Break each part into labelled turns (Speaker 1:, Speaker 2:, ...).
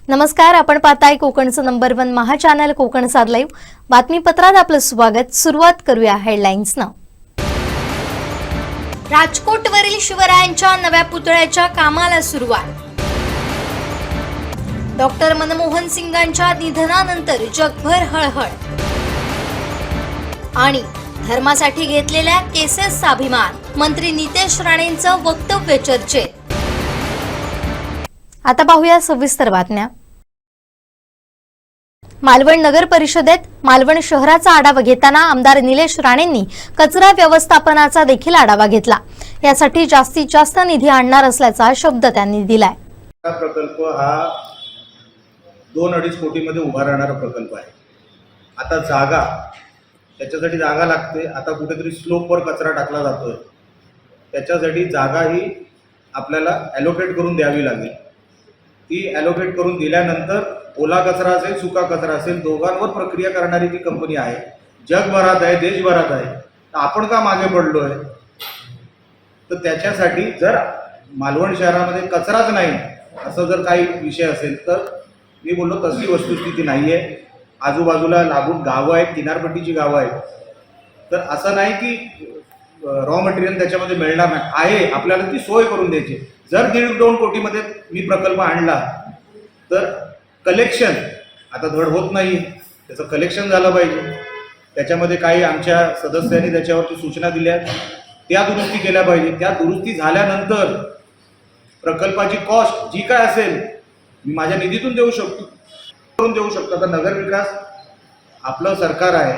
Speaker 1: नमस्कार, आपण पाहताय कोकणचं नंबर 1 महा चॅनल कोकण साध लाईव्ह. बातमीपत्रात आपलं स्वागत. सुरुवात करूया हेडलाईन्सनं. राजकोटवरील शिवरायांच्या नव्या पुतळ्याच्या कामाला सुरुवात. डॉक्टर मनमोहन सिंगांच्या निधनानंतर जगभर हळहळ. आणि धर्मासाठी घेतलेल्या केसेसचा अभिमान. मंत्री नितेश राणेंचं वक्तव्य चर्चेत. आता पाहूया सविस्तर बातम्या. मालवण नगर परिषदेत मालवण शहराचा आढावा घेताना आमदार निलेश राणेंनी कचरा व्यवस्थापनाचा देखील आढावा घेतला. यासाठी जास्तीत जास्त निधी आणणार असल्याचा शब्द त्यांनी दिलाय.
Speaker 2: हा प्रकल्प हा 2-2.5 कोटीमध्ये उभा राहणारा प्रकल्प आहे. आता त्याच्यासाठी जागा लागते. आता कुठेतरी स्लोपवर कचरा टाकला जातोय, त्याच्यासाठी जागा ही आपल्याला ॲलोकेट करून द्यावी लागेल. ती ॲलोकेट करून दिल्यानंतर ओला कचरा असेल, सुका कचरा असेल, दोघांवर प्रक्रिया करणारी ती कंपनी आहे. जगभरात आहे, देशभरात आहे. तर आपण का मागे पडलो आहे? तर त्याच्यासाठी जर मालवण शहरामध्ये कचराच नाही असं जर काही विषय असेल तर मी बोललो तशी वस्तुस्थिती नाही आहे. आजूबाजूला लागून गावं आहेत, किनारपट्टीची गावं आहेत. तर असं नाही की रॉ मटेरियल त्याच्यामध्ये मिळणार नाही आहे, आपल्याला ती सोय करून द्यायची. जर 1.5-2 कोटीमध्ये मी प्रकल्प आणला तर कलेक्शन आता धड होत नाही, त्याचं कलेक्शन झालं पाहिजे. त्याच्यामध्ये काही आमच्या सदस्यांनी त्याच्यावरती सूचना दिल्या, त्या दुरुस्ती केल्या पाहिजे. त्या दुरुस्ती झाल्यानंतर प्रकल्पाची कॉस्ट जी काय असेल मी माझ्या निधीतून देऊ शकतो. आता नगर विकास आपलं सरकार आहे,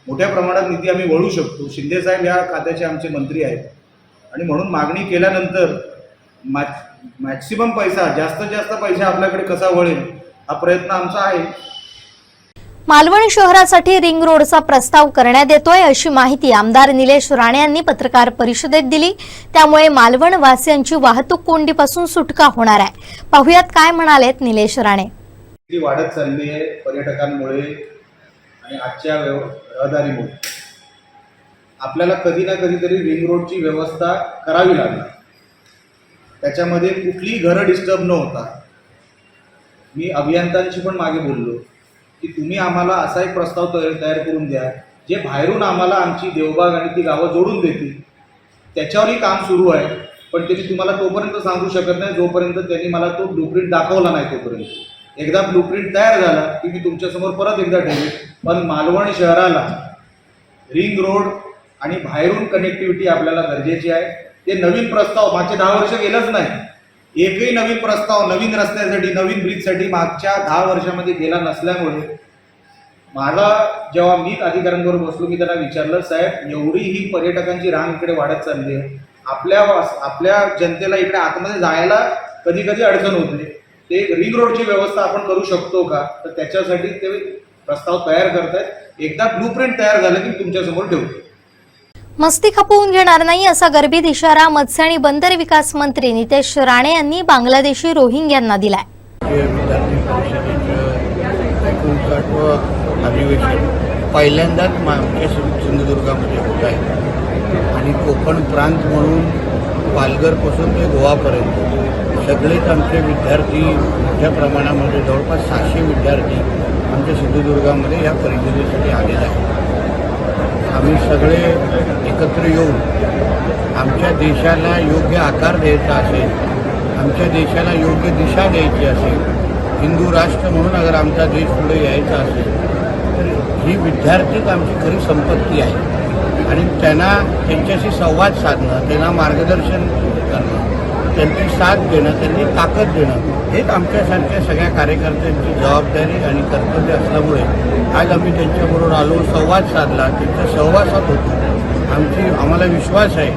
Speaker 2: मोठ्या प्रमाणात निधी आम्ही वळू शकतो. शिंदे साहेब या खात्याचे आमचे मंत्री आहेत आणि म्हणून मागणी केल्यानंतर मॅक्सिमम पैसा, जास्तीत जास्त पैसा आपल्याकडे कसा वळेल हा प्रयत्न आमचा आहे.
Speaker 1: मालवण शहरासाठी रिंग रोडचा प्रस्ताव करण्यात येतोय अशी माहिती आमदार निलेश राणे यांनी पत्रकार परिषदेत दिली. त्यामुळे मालवण वासियांची वाहतूक कोंडीपासून सुटका होणार आहे. पाहुयात काय म्हणालेत निलेश राणे.
Speaker 2: वाढत चालली आहे पर्यटकांमुळे आणि आजच्या रहदारीमुळे आपल्याला कधी ना कधीतरी रिंग रोडची व्यवस्था करावी लागणार. त्याच्यामध्ये कुठलीही घरं डिस्टर्ब न होता मी अभियंत्यांशी पण मागे बोललो की तुम्ही आम्हाला असा एक प्रस्ताव तयार करून द्या जे बाहेरून आम्हाला आमची देवबाग आणि ती गावं जोडून देतील. त्याच्यावरही काम सुरू आहे, पण त्यांनी तुम्हाला तोपर्यंत सांगू शकत नाही जोपर्यंत त्यांनी मला तो ब्लूप्रिंट दाखवला नाही. तोपर्यंत एकदा ब्लूप्रिंट तयार झाला की मी तुमच्यासमोर परत एकदा ठेवेन. पण मालवण शहराला रिंग रोड आणि बाहेरून कनेक्टिव्हिटी आपल्याला गरजेची आहे. ते नवीन प्रस्ताव मागचे 10 वर्ष गेलंच नाही. एकही नवीन प्रस्ताव नवीन रस्त्यासाठी, नवीन ब्रिजसाठी मागच्या 10 वर्षामध्ये गेला नसल्यामुळे मला जेव्हा मी अधिकाऱ्यांबरोबर बसलो मी त्यांना विचारलं, साहेब एवढी ही पर्यटकांची रांग इकडे वाढत चालली आहे, आपल्या जनतेला इकडे आतमध्ये जायला कधी कधी अडचण होते. ते रिंग रोडची व्यवस्था आपण करू शकतो का? तर त्याच्यासाठी ते प्रस्ताव तयार करतायत. एकदा ब्लूप्रिंट तयार झालं की तुमच्यासमोर ठेवतो.
Speaker 1: मस्ती खपवून घेणार नाही असा गर्भित इशारा मत्स्य आणि बंदर विकास मंत्री नितेश राणे यांनी बांगलादेशी रोहिंग्यांना दिलाय.
Speaker 3: अधिवेशन पहिल्यांदाच आमच्या सिंधुदुर्गामध्ये होत आहे आणि कोकण प्रांत म्हणून पालघरपासून ते गोवापर्यंत सगळेच आमचे विद्यार्थी मोठ्या प्रमाणामध्ये जवळपास 600 विद्यार्थी आमच्या सिंधुदुर्गामध्ये या परिषदेसाठी आलेले आहेत. आम्ही सगळे एकत्र येऊन आमच्या देशाला योग्य आकार द्यायचा असेल, आमच्या देशाला योग्य दिशा द्यायची असेल, हिंदू राष्ट्र म्हणून अगर आमचा देश पुढे यायचा असेल तर ही विद्यार्थीच आमची खरी संपत्ती आहे. आणि त्यांच्याशी संवाद साधणं, त्यांना मार्गदर्शन करणं, त्यांची साथ देणं, त्यांनी ताकद देणं हेच आमच्यासारख्या सगळ्या कार्यकर्त्यांची जबाबदारी आणि कर्तव्य असल्यामुळे आज आम्ही त्यांच्याबरोबर आलो, संवाद साधला, त्यांच्या सहवासात होतो. आम्हाला विश्वास आहे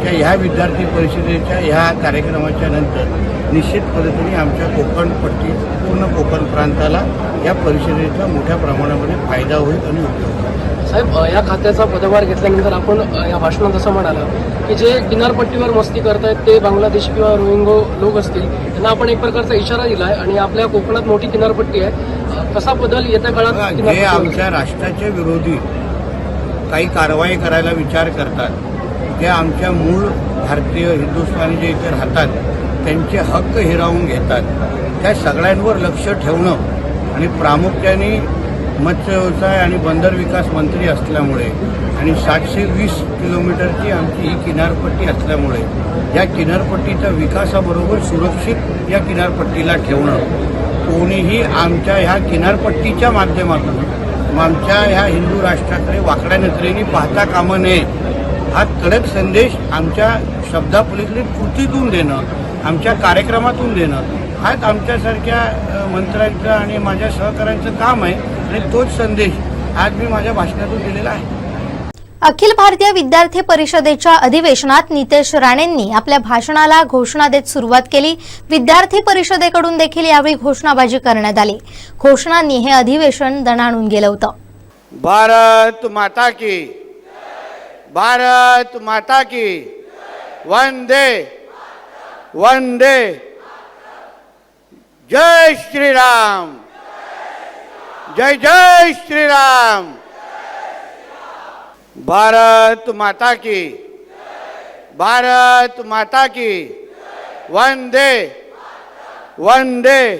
Speaker 3: की ह्या विद्यार्थी परिषदेच्या ह्या कार्यक्रमाच्या नंतर निश्चित पद्धतीने आमच्या कोकणपट्टी पूर्ण कोकण प्रांताला या परिषदेचा मोठ्या प्रमाणामध्ये फायदा होईल आणि उपयोग होईल.
Speaker 4: साहेब, या खात्याचा पदभार घेतल्यानंतर आपण या भाषणात असं म्हणाला की जे किनारपट्टीवर मस्ती करतायत ते बांगलादेश किंवा रोहिंगो लोक असतील त्यांना आपण एक प्रकारचा इशारा दिला आहे आणि आपल्या कोकणात मोठी किनारपट्टी आहे. कसा बदल येत्या काळात
Speaker 3: जे आमच्या राष्ट्राच्या विरोधी काही कारवाई करायला विचार करतात, जे आमच्या मूळ भारतीय हिंदुस्थानी जे इथे राहतात त्यांचे हक्क हिरावून घेतात, त्या सगळ्यांवर लक्ष ठेवणं आणि प्रामुख्याने मत्स्य व्यवसाय आणि बंदर विकास मंत्री असल्यामुळे आणि 720 किलोमीटरची आमची ही किनारपट्टी असल्यामुळे या किनारपट्टीच्या विकासाबरोबर सुरक्षित या किनारपट्टीला ठेवणं, कोणीही आमच्या ह्या किनारपट्टीच्या माध्यमातून आमच्या ह्या हिंदू राष्ट्राकडे वाकड्या नजरेने पाहता कामा नये, हा कडक संदेश आमच्या शब्दापलीकडे कृतीतून देणं, आमच्या कार्यक्रमातून देणं, हाच आमच्यासारख्या मंत्र्यांचं आणि माझ्या सहकाऱ्यांचं काम आहे आणि तोच संदेश आज मी माझ्या भाषणातून दिलेला आहे.
Speaker 1: अखिल भारतीय विद्यार्थी परिषदेच्या अधिवेशनात नितेश राणेंनी आपल्या भाषणाला घोषणा देत सुरुवात केली. विद्यार्थी परिषदेकडून देखील यावेळी घोषणाबाजी करण्यात आली. घोषणांनी हे अधिवेशन दणाणून गेलं होतं.
Speaker 3: भारत माता की, भारत माता की, वंदे वंदे, जय श्रीराम, जय जय श्रीराम, भारत माता की, भारत माता की, वंदे वंदे,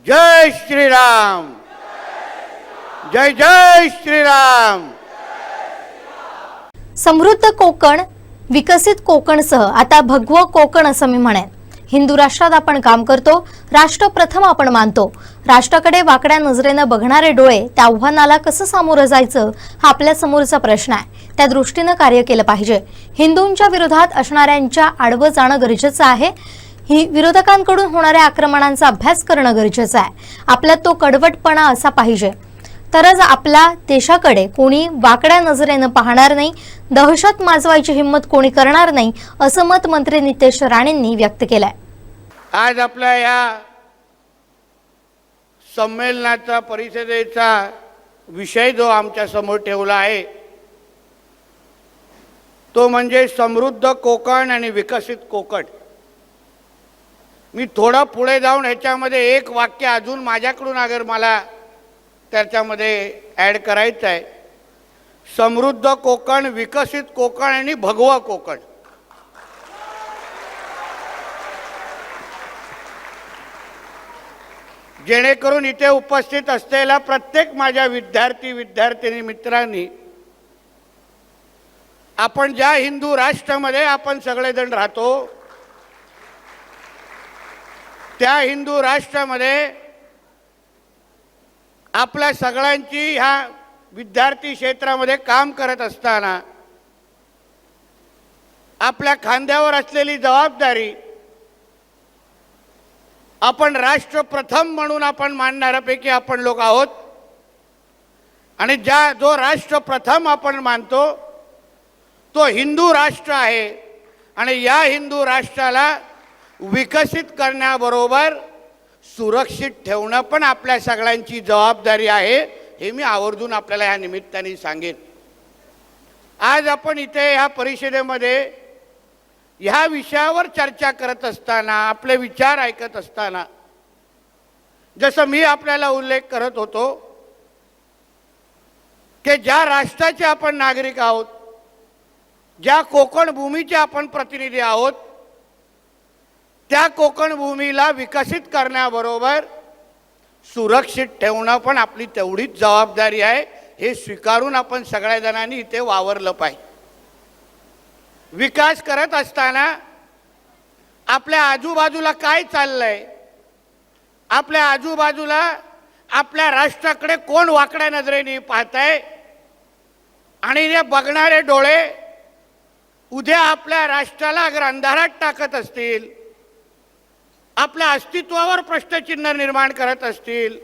Speaker 3: जय श्रीराम, जय जय श्रीराम.
Speaker 1: समृद्ध कोकण, विकसित कोकणसह आता भगवं कोकण असं मी म्हणेन. हिंदू राष्ट्रात आपण काम करतो, राष्ट्र प्रथम आपण मानतो. राष्ट्राकडे वाकड्या नजरेनं बघणारे डोळे त्या आव्हानाला कसं सामोरं जायचं हा आपल्या समोरचा प्रश्न आहे. त्या दृष्टीनं कार्य केलं पाहिजे. हिंदूंच्या विरोधात असणाऱ्यांच्या आडवं जाणं गरजेचं आहे. विरोधकांकडून होणाऱ्या आक्रमणांचा अभ्यास करणं गरजेचं आहे. आपल्यात तो कडवटपणा असा पाहिजे, तरच आपल्या देशाकडे कोणी वाकड्या नजरेनं पाहणार नाही, दहशत माजवायची हिंमत कोणी करणार नाही, असं मत मंत्री नितेश राणेंनी व्यक्त केलंय.
Speaker 3: आज आपल्या या संमेलनाचा, परिषदेचा विषय जो आमच्या समोर ठेवला आहे तो म्हणजे समृद्ध कोकण आणि विकसित कोकण. मी थोडं पुढे जाऊन ह्याच्यामध्ये एक वाक्य अजून माझ्याकडून अगर मला त्याच्यामध्ये ॲड करायचं आहे. समृद्ध कोकण, विकसित कोकण आणि भगवं कोकण. जेणेकरून इथे उपस्थित असलेल्या प्रत्येक माझ्या विद्यार्थिनी मित्रांनी, आपण ज्या हिंदू राष्ट्रामध्ये आपण सगळेजण राहतो त्या हिंदू राष्ट्रामध्ये आपल्या सगळ्यांची ह्या विद्यार्थी क्षेत्रामध्ये काम करत असताना आपल्या खांद्यावर असलेली जबाबदारी आपण राष्ट्र प्रथम म्हणून आपण मानणाऱ्यापैकी आपण लोक आहोत. आणि जो राष्ट्र प्रथम आपण मानतो तो हिंदू राष्ट्र आहे. आणि या हिंदू राष्ट्राला विकसित करण्याबरोबर सुरक्षित ठेवणं पण आपल्या सगळ्यांची जबाबदारी आहे, हे मी आवर्जून आपल्याला या निमित्ताने सांगेन. आज आपण इथे ह्या परिषदेमध्ये ह्या विषयावर चर्चा करत असताना, आपले विचार ऐकत असताना, जसं मी आपल्याला उल्लेख करत होतो की ज्या राष्ट्राचे आपण नागरिक आहोत, ज्या कोकण भूमीचे आपण प्रतिनिधी आहोत, त्या कोकण भूमीला विकसित करण्याबरोबर सुरक्षित ठेवणं पण आपली तेवढीच जबाबदारी आहे, हे स्वीकारून आपण सगळ्या जणांनी इथे वावरलं पाहिजे. विकास करत असताना आपल्या आजूबाजूला काय चाललंय, आपल्या आजूबाजूला आपल्या राष्ट्राकडे कोण वाकड्या नजरेने पाहतंय, आणि हे बघणारे डोळे उद्या आपल्या राष्ट्राला अगर अंधारात टाकत असतील, आपल्या अस्तित्वावर प्रश्नचिन्ह निर्माण करत असतील,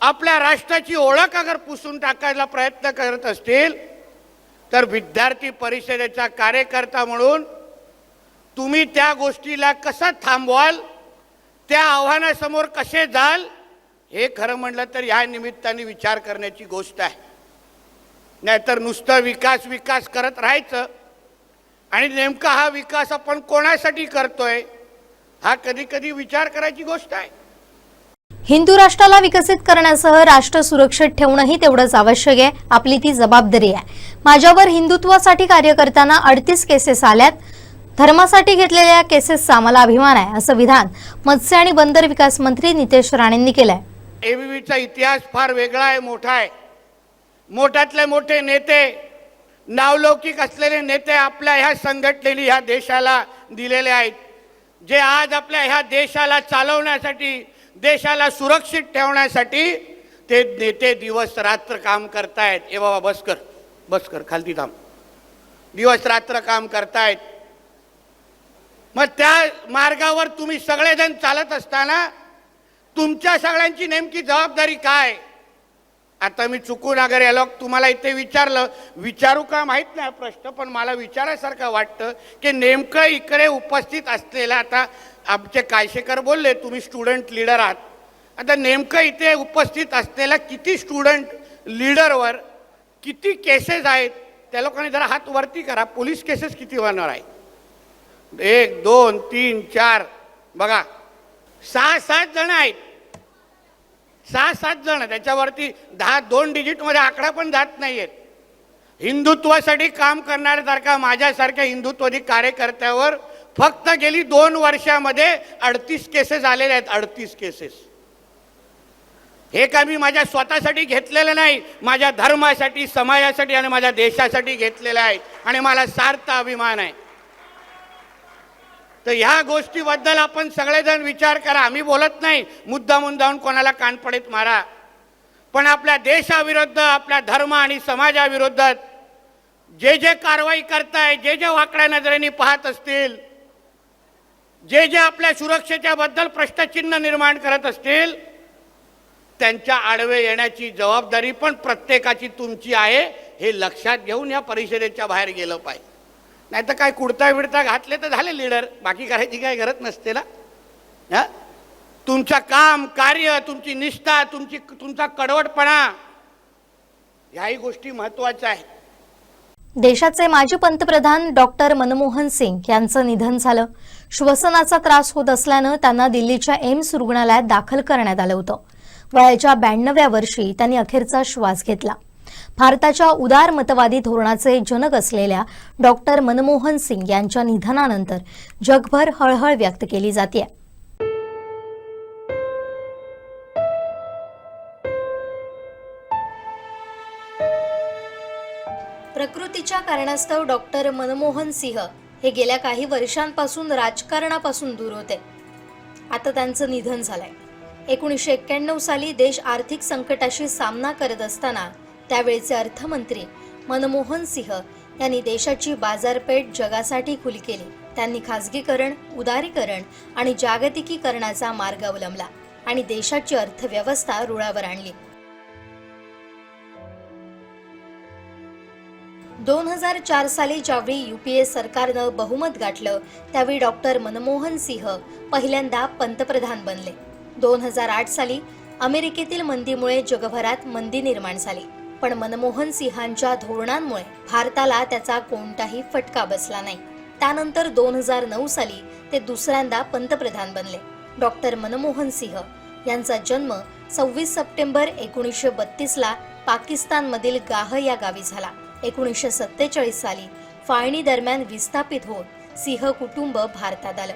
Speaker 3: आपल्या राष्ट्राची ओळख अगर पुसून टाकायला प्रयत्न करत असतील, तर विद्यार्थी परिषदेचा कार्यकर्ता म्हणून तुम्ही त्या गोष्टीला कसं थांबवाल, त्या आव्हानासमोर कसे जाल, हे खरं म्हटलं तर या निमित्ताने विचार करण्याची गोष्ट आहे. नाहीतर नुसतं विकास विकास करत राहायचं आणि नेमका हा विकास आपण कोणासाठी करतोय हा कधी कधी विचार करायची गोष्ट आहे.
Speaker 1: हिंदू राष्ट्राला विकसित करण्यासह राष्ट्र सुरक्षित ठेवणंही तेवढंच आवश्यक आहे. आपली ती जबाबदारी आहे. माझ्यावर हिंदुत्वासाठी कार्य करताना 38 केसेस आल्यात. धर्मासाठी घेतलेल्या केसेसचा मला अभिमान आहे असं विधान मत्स्य आणि बंदर विकास मंत्री नितेश राणेंनी केलंय.
Speaker 5: एबीवीचा इतिहास फार वेगळा आहे, मोठा आहे. मोठ्यातले मोठे नेते, नावलौकिक असलेले नेते आपल्या ह्या संघटनेने ह्या देशाला दिलेले आहेत, जे आज आपल्या ह्या देशाला चालवण्यासाठी, देशाला सुरक्षित ठेवण्यासाठी ते नेते दिवस रात्र काम करतायत. ए बाबा बस कर खालती थांब. दिवस रात्र काम करतायत. मग त्या मार्गावर तुम्ही सगळेजण चालत असताना तुमच्या सगळ्यांची नेमकी जबाबदारी काय? आता मी चुकून अगर याला तुम्हाला इथे विचारू का माहीत नाही प्रश्न, पण मला विचारासारखं वाटतं की नेमकं इकडे उपस्थित असलेला, आता आमचे कायशेकर बोलले तुम्ही स्टुडंट लीडर आहात, आता नेमकं इथे उपस्थित असलेला किती स्टुडंट लीडरवर किती केसेस आहेत त्या लोकांनी जरा हात वरती करा. पोलीस केसेस किती होणार आहेत? 1 2 3 4 बघा 6-7 जण आहेत. 6-7 जण, त्याच्यावरती 2 डिजिटमध्ये आकडा पण जात नाहीयेत. हिंदुत्वासाठी काम करणाऱ्यासारखा माझ्यासारख्या हिंदुत्ववादी कार्यकर्त्यावर फक्त गेली 2 वर्षामध्ये 38 केसेस आलेले आहेत. 38 केसेस. हे का मी माझ्या स्वतःसाठी घेतलेलं नाही, माझ्या धर्मासाठी, समाजासाठी आणि माझ्या देशासाठी घेतलेलं आहे आणि मला सार्थ अभिमान आहे. तर ह्या गोष्टीबद्दल आपण सगळेजण विचार करा. आम्ही बोलत नाही मुद्दामून जाऊन कोणाला कानपडीत मारा, पण आपल्या देशाविरुद्ध, आपल्या धर्म आणि समाजाविरुद्ध जे जे कारवाई करताय, जे जे वाकड्या नजरेने पाहत असतील, जे जे आपल्या सुरक्षेच्या बद्दल प्रश्नचिन्ह निर्माण करत असतील, त्यांच्या आडवे येण्याची जबाबदारी पण प्रत्येकाची तुमची आहे. हे लक्षात घेऊन या परिषदेच्या बाहेर गेलं पाहिजे. नाही तर काय कुडता बिडता घातले तर झाले लीडर, बाकी करायची काय गरज नसते ना. तुमचं काम, कार्य, तुमची निष्ठा, तुमचा कडवटपणा, ह्याही गोष्टी महत्त्वाच्या आहेत.
Speaker 1: देशाचे माजी पंतप्रधान डॉक्टर मनमोहन सिंग यांचं निधन झालं. श्वसनाचा त्रास होत असल्यानं त्यांना दिल्लीच्या एम्स रुग्णालयात दाखल करण्यात आलं होतं. वयाच्या 92व्या वर्षी त्यांनी अखेरचा श्वास घेतला. भारताच्या उदारमतवादी धोरणाचे जनक असलेल्या डॉक्टर मनमोहन सिंग यांच्या निधनानंतर जगभर हळहळ व्यक्त केली जाते. प्रकृतीच्या कारणास्तव डॉक्टर मनमोहन सिंह हे गेल्या काही वर्षांपासून राजकारणापासून दूर होते. आता त्यांचं निधन झालंय. 1991 साली देश आर्थिक संकटाशी सामना करत असताना त्यावेळचे अर्थमंत्री मनमोहन सिंह यांनी देशाची बाजारपेठ जगासाठी खुली केली. त्यांनी खासगीकरण, उदारीकरण आणि जागतिकीकरणाचा मार्ग अवलंबला आणि देशाची अर्थव्यवस्था रुळावर आणली. 2004 साली ज्यावेळी UPA सरकारनं बहुमत गाठलं त्यावेळी डॉक्टर मनमोहन सिंह पहिल्यांदा पंतप्रधान बनले. 2008 साली अमेरिकेतील मंदीमुळे जगभरात मंदी निर्माण झाली, पण मनमोहन सिंहांच्या धोरणांमुळे भारताला त्याचा कोणताही फटका बसला नाही. त्यानंतर 2009 साली ते दुसऱ्यांदा पंतप्रधान बनले. डॉक्टर मनमोहन सिंह यांचा जन्म 26 सप्टेंबर 1932 पाकिस्तानमधील गाह या गावी झाला. 1947 साली फाळणी दरम्यान विस्थापित होत सिंह कुटुंब भारतात आलं.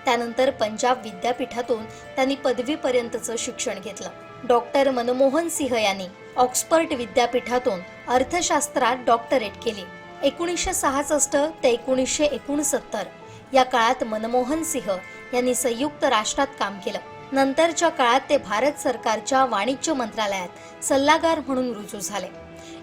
Speaker 1: त्यानंतर पंजाब विद्यापीठातून त्यांनी पदवीपर्यंतचं शिक्षण घेतलं. डॉक्टर मनमोहन सिंह यांनी ऑक्सफर्ड विद्यापीठातून अर्थशास्त्रात डॉक्टरेट केली. 1966 ते 1969 या काळात मनमोहन सिंह यांनी संयुक्त राष्ट्रात काम केलं. नंतरच्या काळात ते भारत सरकारच्या वाणिज्य मंत्रालयात सल्लागार म्हणून रुजू झाले.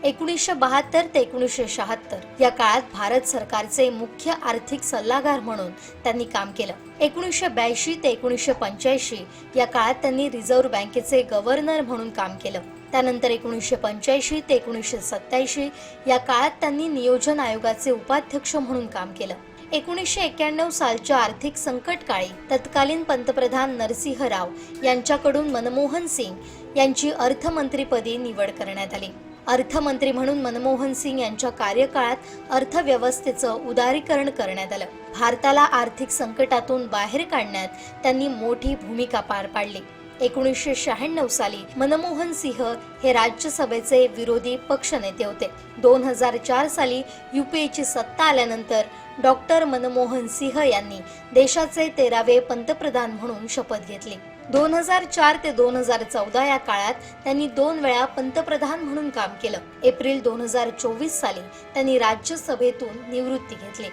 Speaker 1: 1972 ते 1976 या काळात भारत सरकारचे मुख्य आर्थिक सल्लागार म्हणून त्यांनी काम केलं. 1982 ते 1985 या काळात त्यांनी रिझर्व्ह बँकेचे गव्हर्नर म्हणून काम केलं. त्यानंतर 1985 ते 1987 या काळात त्यांनी नियोजन आयोगाचे उपाध्यक्ष म्हणून काम केलं. 1991 सालच्या आर्थिक संकट काळी तत्कालीन पंतप्रधान नरसिंह राव यांच्याकडून मनमोहन सिंग यांची अर्थमंत्रीपदी निवड करण्यात आली. अर्थमंत्री म्हणून मनमोहन सिंग यांच्या कार्यकाळात अर्थव्यवस्थेचं उदारीकरण करण्यात आलं. भारताला आर्थिक संकटातून बाहेर काढण्यात त्यांनी मोठी भूमिका पार पाडली. 1996 साली मनमोहन सिंह हे राज्यसभेचे विरोधी पक्षनेते होते. 2004 साली UPAची सत्ता आल्यानंतर डॉक्टर मनमोहन सिंह यांनी देशाचे 13वे पंतप्रधान म्हणून शपथ घेतली. 2004 ते 2014 या काळात त्यांनी 2 वेळा पंतप्रधान म्हणून काम केलं. एप्रिल 2024 साली त्यांनी राज्यसभेतून निवृत्ती घेतली.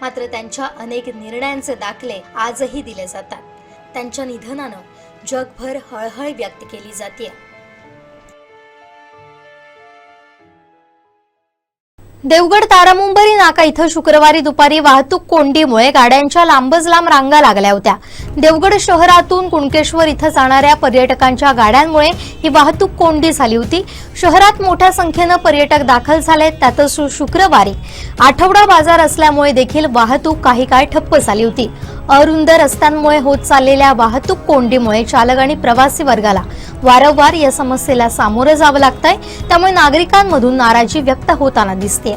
Speaker 1: मात्र त्यांच्या अनेक निर्णयांचे दाखले आजही दिले जातात. त्यांच्या निधनानं जगभर हळहळ व्यक्त केली जाते. देवगड तारामुंबरी नाका इथं शुक्रवारी दुपारी वाहतूक कोंडीमुळे गाड्यांच्या लांबच लांब रांगा लागल्या होत्या. देवगड शहरातून कुणकेश्वर इथं जाणाऱ्या पर्यटकांच्या गाड्यांमुळे ही वाहतूक कोंडी झाली होती. शहरात मोठ्या संख्येनं पर्यटक दाखल झाले. त्यातच शुक्रवारी आठवडा बाजार असल्यामुळे देखील वाहतूक काही काळ ठप्प झाली होती. अरुंद रस्त्यांमुळे होत चाललेल्या वाहतूक कोंडीमुळे चालक आणि प्रवासी वर्गाला वारंवार या समस्येला सामोरं जावं लागतंय. त्यामुळे नागरिकांमधून नाराजी व्यक्त होताना दिसते.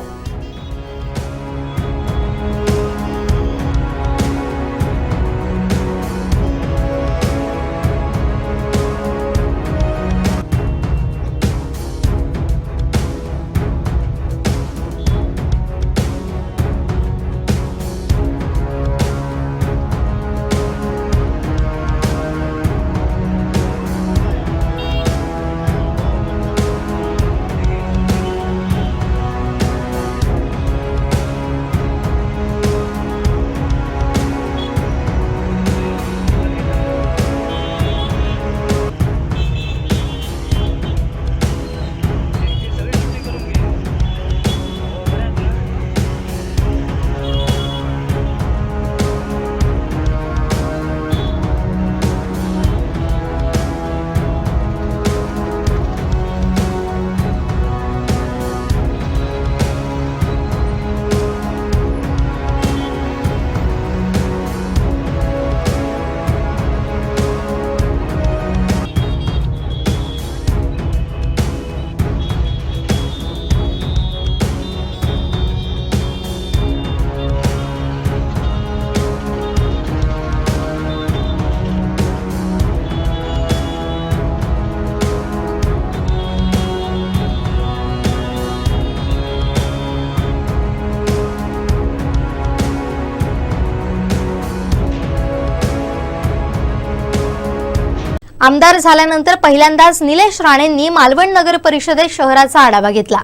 Speaker 1: आमदार झाल्यानंतर पहिल्यांदाच निलेश राणेंनी मालवण नगर परिषदेत शहराचा आढावा घेतला.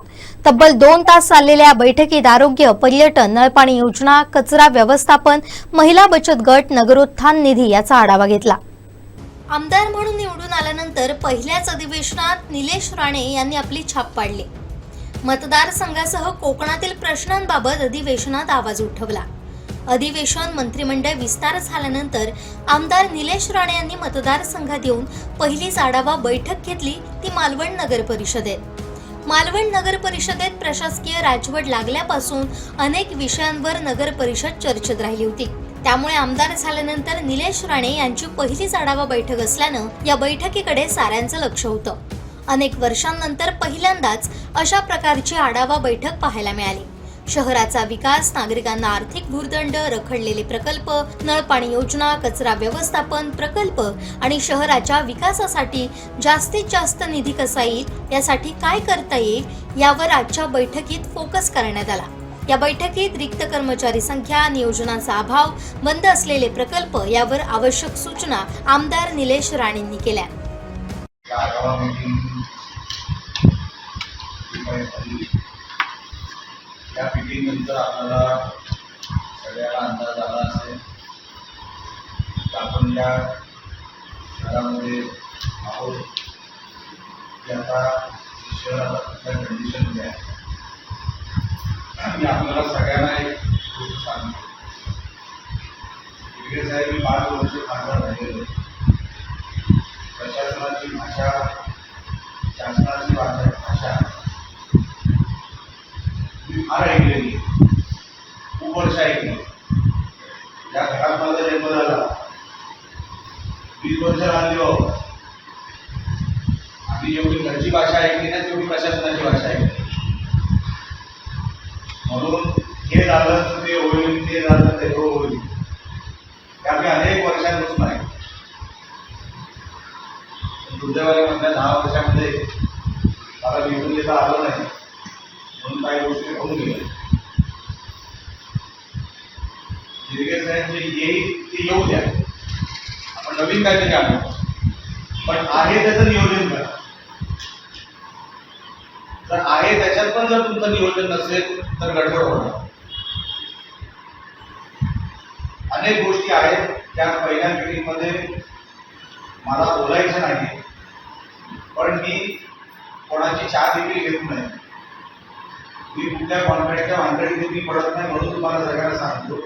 Speaker 1: तब्बल 2 तास चाललेल्या बैठकीत आरोग्य, पर्यटन, नळपाणी योजना, कचरा व्यवस्थापन, महिला बचत गट, नगरोत्थान निधी याचा आढावा घेतला. आमदार म्हणून निवडून आल्यानंतर पहिल्याच अधिवेशनात निलेश राणे यांनी आपली छाप पाडली. मतदारसंघासह कोकणातील प्रश्नांबाबत अधिवेशनात आवाज उठवला. अधिवेशन मंत्रिमंडळ विस्तार झाल्यानंतर आमदार निलेश राणे यांनी मतदारसंघात येऊन पहिलीच आढावा बैठक घेतली, ती मालवण नगर परिषदेत. मालवण नगर परिषदेत प्रशासकीय राजवट लागल्यापासून अनेक विषयांवर नगर परिषद चर्चेत राहिली होती. त्यामुळे आमदार झाल्यानंतर निलेश राणे यांची पहिलीच आढावा बैठक असल्यानं या बैठकीकडे साऱ्यांचं लक्ष होतं. अनेक वर्षांनंतर पहिल्यांदाच अशा प्रकारची आढावा बैठक पाहायला मिळाली. शहराचा विकास, नागरिकांना आर्थिक भूर्दंड, रखडलेले प्रकल्प, नळपाणी योजना, कचरा व्यवस्थापन प्रकल्प आणि शहराच्या विकासासाठी जास्तीत जास्त निधी कसा येईल, यासाठी काय करता येईल यावर आजच्या बैठकीत फोकस करण्यात आला. या बैठकीत रिक्त कर्मचारी संख्या, नियोजनाचा अभाव, बंद असलेले प्रकल्प यावर आवश्यक सूचना आमदार निलेश राणेंनी केल्या.
Speaker 2: या मीटिंग नंतर आपल्याला सगळ्याला अंदाज आला असेल की आपण या शहरामध्ये आहोत की आता शहर आता कुठल्या कंडिशनमध्ये आहे. आणि आपल्याला सगळ्यांना एक गोष्ट सांगतो, इकडे साहेब मी 5 वर्ष खासदार राहिलेलो. प्रशासनाची भाषा, शासनाची भाषा फार ऐकलेली, खूप वर्ष ऐकली. या घरात माझा जन्म झाला, 20 वर्ष राहिलो. आम्ही जेवढी घरची भाषा ऐकली ना तेवढी प्रशासनाची भाषा ऐकली. म्हणून हे झालं तर ते होईल, ते झालं ते होईल, हे आम्ही अनेक वर्षांपासून आहे. दुर्दैवाने मधल्या 10 वर्षामध्ये मला निवडून देता आलं नाही, म्हणून काही गोष्टी होऊन गेल्या. जिरगे साहेब जे येईल ते येऊ द्या, आपण नवीन काहीतरी आणू, पण आहे त्याचं नियोजन करा. जर आहे त्याच्यात पण जर तुमचं नियोजन नसेल तर गडबड होणार. अनेक गोष्टी आहेत त्या पहिल्या मीटिंगमध्ये मला बोलायचं नाही, पण मी कोणाची चहा देखील घेत नाही. मी कुठल्या कॉन्ट्रॅक्टच्या भानगडीत मी पडत नाही, म्हणून तुम्हाला सगळ्यांना सांगतो,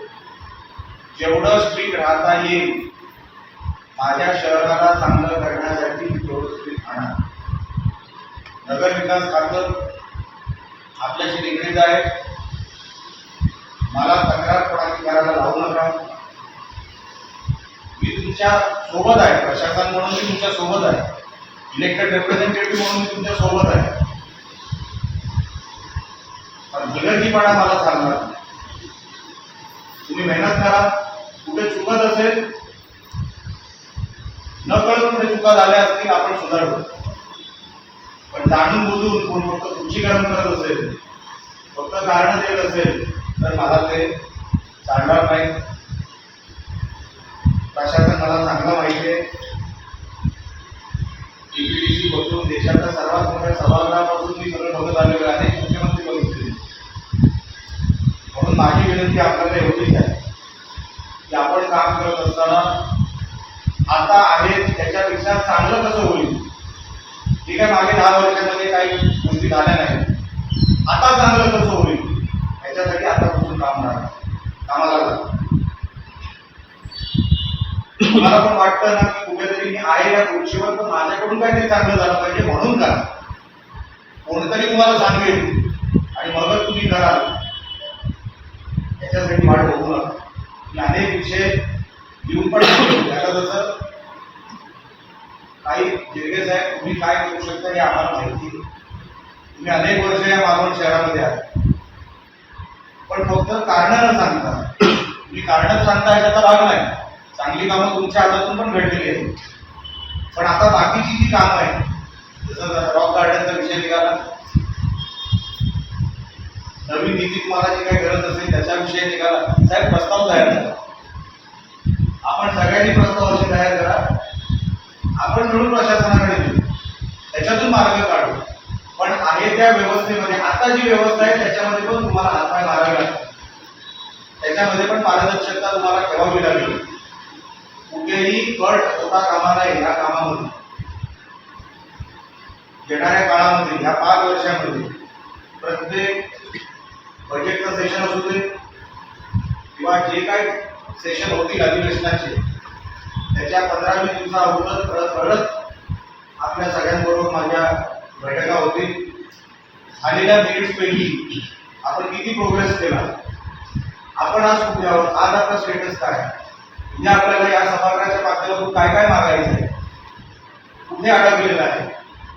Speaker 2: जेवढं स्ट्रिक्ट राहता येईल माझ्या शहराला चांगलं करण्यासाठी तेवढं स्ट्रिक्ट आणा. नगर विकास खातं आपल्याशी निगडीत आहे. मला तक्रार कोणाची करायला लावू नका. मी तुमच्या सोबत आहे, प्रशासन म्हणून मी तुमच्या सोबत आहे, इलेक्टेड रिप्रेझेंटेटिव्ह म्हणून मी तुमच्या सोबत आहे. पण हलगर्जीपणा मला चालणार नाही. तुम्ही मेहनत करा. कुठे चुकत असेल, न कळत कुठे चुका झाल्या असतील, आपण सुधारतो. पण जाणून बुजून कोण फक्त तुमची कारण करत असेल, फक्त कारण देत असेल, तर मला ते चालणार नाही. प्रशासन मला चांगलं माहिती आहे. DPDC बसून देशाच्या सर्वात मोठ्या सभागृहापासून मी सगळं बघत आलेलो आहे, अनेक मुख्यमंत्री बघितले. म्हणून माझी विनंती आपल्याला एवढीच आहे की आपण काम करत असताना आता आहे त्याच्यापेक्षा चांगलं कसं होईल. ठीक आहे, मागे 10 वर्षामध्ये काही गोष्टी झाल्या नाही, आता चांगलं कसं होईल याच्यासाठी आतापासून कामाला लागतं. मला पण वाटतं ना की कुठेतरी मी आहे या खुर्चीवर, पण माझ्याकडून काहीतरी चांगलं झालं पाहिजे म्हणून करा. कोणतरी तुम्हाला सांगेल आणि मगच तुम्ही कराल याच्यासाठी वाट बघू नका. मी अनेक विषय लिहून पण आता जसं काही जिरगे साहेब तुम्ही काय करू शकता हे आम्हाला माहिती आहे. तुम्ही अनेक वर्ष या मालवण शहरामध्ये आहात, पण फक्त कारण न सांगता, तुम्ही कारण सांगता याचा भाग नाही. चांगली कामं तुमच्या हातातून पण घडलेली आहेत, पण आता बाकीची जी कामं आहेत, जसं रॉक गार्डनचा विषय निघाला, नवीन नीती तुम्हाला जी काही गरज असेल त्याचा विषय निघाला. साहेब प्रस्ताव तयार करा, आपण सगळ्यांनी प्रस्ताव असे तयार करा, आपण मिळून प्रशासनाकडे देऊ, त्याच्यातून मार्ग काढू. पण आहे त्या व्यवस्थेमध्ये आता जी व्यवस्था आहे त्याच्यामध्ये पण तुम्हाला हातपाय मारावे लागतात, त्याच्यामध्ये पण पारदर्शकता तुम्हाला ठेवावी लागेल. कुठेही कट होता कामा नये. या कामामध्ये येणाऱ्या काळामध्ये या 5 वर्षामध्ये प्रत्येक बजेटचं सेशन असू दे किंवा जे काही सेशन होतील अधिवेशनाचे, त्याच्या 15-20 दिवसा अगोदर परत आपल्या सगळ्यांबरोबर माझ्या बैठका होतील. झालेल्या मेरिट्सपैकी आपण किती प्रोग्रेस केला, आपण आज कुठे आहोत, आज आपला स्टेटस काय, उद्या आपल्याला या सभागृहाच्या माध्यमातून काय काय मागायचं आहे, कुठे अडकलेलं आहे,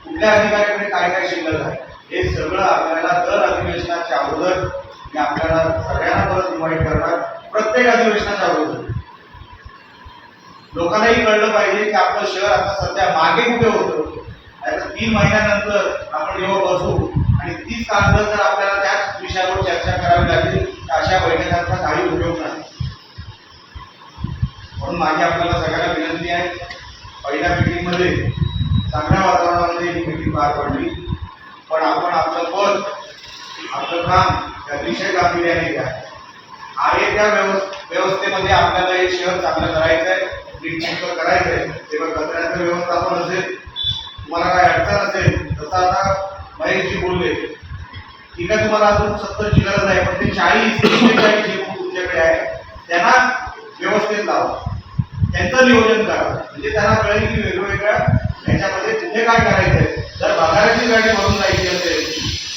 Speaker 2: कुठल्या अधिकाऱ्याकडे काय काय शिल्लक आहे, हे सगळं आपल्याला दर अधिवेशनाच्या अगोदर मी आपल्याला सगळ्यांना परत इन्व्हाइट करणार. प्रत्येक अधिवेशनाच्या अगोदर लोकांनाही कळलं पाहिजे की आपलं शहर आता सध्या मागे कुठे होतं. आता 3 महिन्यानंतर आपण जेव्हा बसू आणि 30 कागद जर आपल्याला त्याच विषयावर चर्चा करावी लागेल तर अशा बैठकांचा काही उपयोग नाही. म्हणून माझी आपल्याला सगळ्यांना विनंती आहे, पहिल्या मीटिंगमध्ये चांगल्या वातावरणामध्ये ही मीटिंग पार पडली, पण आपण आपलं पद, आपलं काम अतिशय गांभीर्याने घ्या. आहे त्या व्यवस्थेमध्ये आपल्याला हे शहर चांगलं करायचं आहे, ट्रीटमेंट करायचं आहे. तेव्हा कचऱ्याचं व्यवस्थापन असेल, तुम्हाला काय अडचण असेल, जसं आता महेशजी बोलले, ठीक आहे तुम्हाला अजून 70ची गरज आहे, पण ते 40-45 जे तुमच्याकडे आहे त्यांना व्यवस्थित लावा, त्यांचं नियोजन करा. म्हणजे त्यांना कळेल की वेगवेगळ्या ह्याच्यामध्ये कुठे काय करायचं आहे. जर बाजाराची गाडी भरून जायची असेल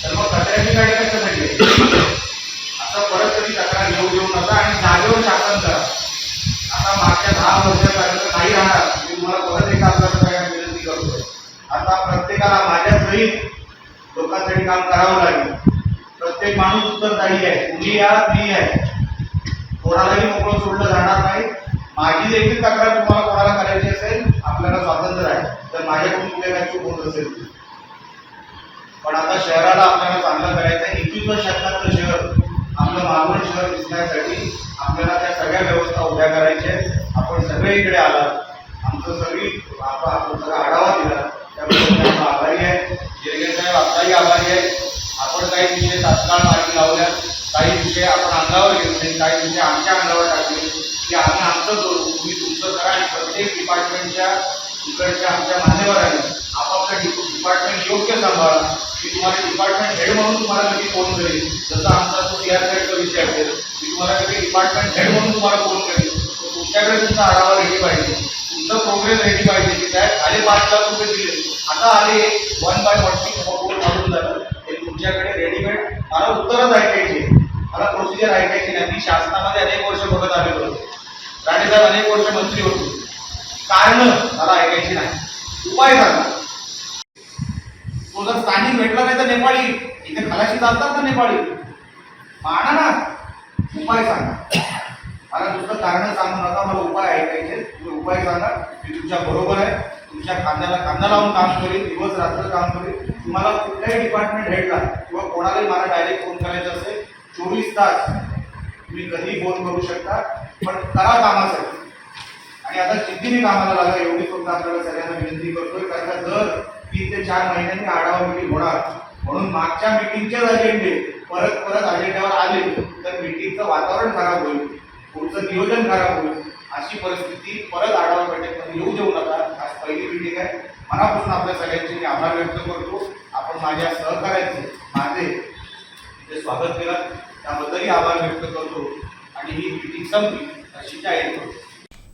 Speaker 2: तर मग कचऱ्याची गाडी कशासाठी आहे, असं परत कधी तक्रार घेऊ नका आणि जागेवर शासन करा. आता मागच्या 10 वर्षापर्यंत नाही राहणार, मी तुम्हाला परत एक आपल्याला सगळ्यांना विनंती करतोय. आता प्रत्येकाला माझ्या सहित लोकांसाठी काम करावं लागेल. प्रत्येक माणूस उत्तरदायी आहे, तुम्ही या मी आहे, कोणालाही मोकळं सोडलं जाणार नाही. माझी देखील तक्रार तुम्हाला कोणाला करायची असेल आपल्याला स्वातंत्र्य आहे, तर माझ्याकडून कुठे काय चूक होत असेल. पण आता शहराला आपल्याला चांगलं करायचं आहे. 21व्या शतकातलं शहर आपलं मालवण शहर दिसण्यासाठी आपल्याला त्या सगळ्या व्यवस्था उभ्या करायच्या आहेत. आपण सगळे इकडे आलात, आमचं आपण सगळा आढावा दिला, त्याबद्दल आपण आभारी आहे. जिरगे साहेब आपलाही आभारी आहे. आपण काही विषय तात्काळ मार्गी लावल्या, काही विषय आपण अंगावर घेतले, काही विषय आमच्या अंगावर टाकले की आम्ही आमचं करू, तुम्ही तुमचं करा. आणि प्रत्येक डिपार्टमेंटच्या इकडच्या आमच्या मान्यवरांनी आपापलं डिपार्टमेंट योग्य सांभाळा. मी तुम्हाला डिपार्टमेंट हेड म्हणून तुम्हाला कधी फोन करेल, जसं आमचा तो CR विषय असेल, मी तुम्हाला कधी डिपार्टमेंट हेड म्हणून तुम्हाला फोन करेल. तुमच्याकडे तुमचा आढावा रेडी पाहिजे, तुमचं प्रोग्रेस रेडी पाहिजे की त्यात आले 5 लाख रुपये दिले, आता आले 1/40 मारून झालं, हे तुमच्याकडे रेडीमेड. मला उत्तरच ऐकायची, मला प्रोसिजर ऐकायची नाही. मी शासनामध्ये अनेक वर्ष बघत आलेलो होतो, राणेसाहेब अनेक वर्ष मंत्री होते, कारण मला ऐकायची नाही. उपाय सांगा. तो जर स्थानिक भेटला नाही तर नेपाळी, इथे खलाशी चालतात ना नेपाळी, माना ना, उपाय सांगा. मला दुसरं कारण सांगू नका, मला उपाय ऐकायचे. तुम्ही उपाय सांगा, मी तुमच्या बरोबर आहे, तुमच्या खांद्याला खांदा लावून काम करेल, दिवस रात्र काम करेल. तुम्हाला कुठल्याही डिपार्टमेंट हेडला किंवा कोणालाही मला डायरेक्ट फोन करायचा असेल, 24 तास तुम्ही कधी फोन करू शकता, पण करा कामासाठी. आणि आता जिद्दीने कामाला लागा, एवढी फक्त आपल्याला सगळ्यांना विनंती करतोय. कारण का दर 3 ते 4 महिन्यांनी आढावा मीटिंग होणार, म्हणून मागच्या मीटिंगचेच अजेंडे परत अजेंड्यावर आले तर मीटिंगचं वातावरण खराब होईल, पुढचं नियोजन खराब होईल. अशी परिस्थिती परत आढावा बैठकीमध्ये येऊ देऊ नका. आज पहिली मीटिंग आहे. मनापासून आपल्या सगळ्यांचे मी आभार व्यक्त करतो. आपण माझ्या सहकार्याचे माझे जे स्वागत केलं त्याबद्दलही आभार व्यक्त करतो आणि ही मीटिंग संपली अशी जाहीर करतो.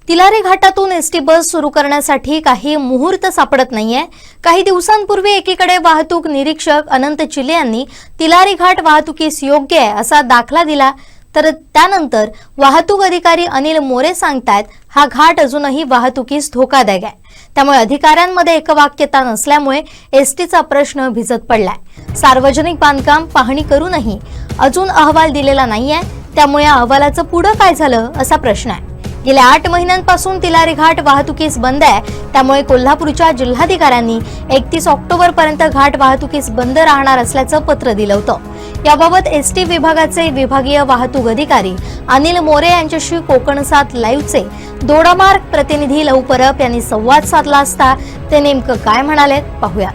Speaker 1: तिलारी घाटातून एसटी बस सुरू करण्यासाठी काही मुहूर्त सापडत नाहीये. काही दिवसांपूर्वी एकीकडे वाहतूक निरीक्षक अनंत चिले यांनी तिलारी घाट वाहतुकीस योग्य आहे असा दाखला दिला, तर त्यानंतर वाहतूक अधिकारी अनिल मोरे सांगतायत हा घाट अजूनही वाहतुकीस धोकादायक आहे. त्यामुळे अधिकाऱ्यांमध्ये एकवाक्यता नसल्यामुळे एसटीचा प्रश्न भिजत पडलाय. सार्वजनिक बांधकाम पाहणी करूनही अजून अहवाल दिलेला नाहीये. त्यामुळे या अहवालाचं पुढं काय झालं असा प्रश्न आहे. गेल्या 8 महिन्यांपासून तिलारी घाट वाहतुकीस बंद आहे. त्यामुळे कोल्हापूरच्या जिल्हाधिकाऱ्यांनी 31 ऑक्टोबरपर्यंत घाट वाहतुकीस बंद राहणार असल्याचं पत्र दिलं होतं. याबाबत एसटी विभागाचे विभागीय वाहतूक अधिकारी अनिल मोरे यांच्याशी कोकणसात लाईव्हचे दोडामार्ग प्रतिनिधी लहू परब यांनी संवाद साधला असता ते नेमकं काय म्हणाले पाहूया.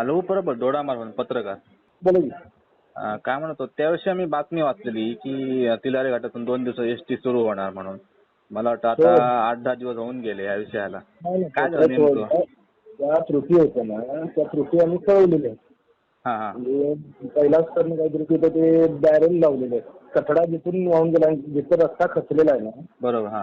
Speaker 6: लहू परब दोडामार्ग पत्रकार काय म्हणतो, त्याविषयी आम्ही बातमी वाचलेली की तिलारी घाटातून 2 दिवस एसटी सुरू होणार म्हणून. मला वाटतं आता 8-10 दिवस होऊन गेले या विषयाला. काय झालं नेमकं?
Speaker 7: त्या त्रुटी होत्या ना, त्या त्रुटी आम्ही कळवलेल्या आहेत. म्हणजे पहिलाच तर काय त्रुटी होतं, ते बॅरल लावलेले आहेत. कचडा जिथून वाहून गेला, जिथं रस्ता खचलेला आहे ना,
Speaker 6: बरोबर,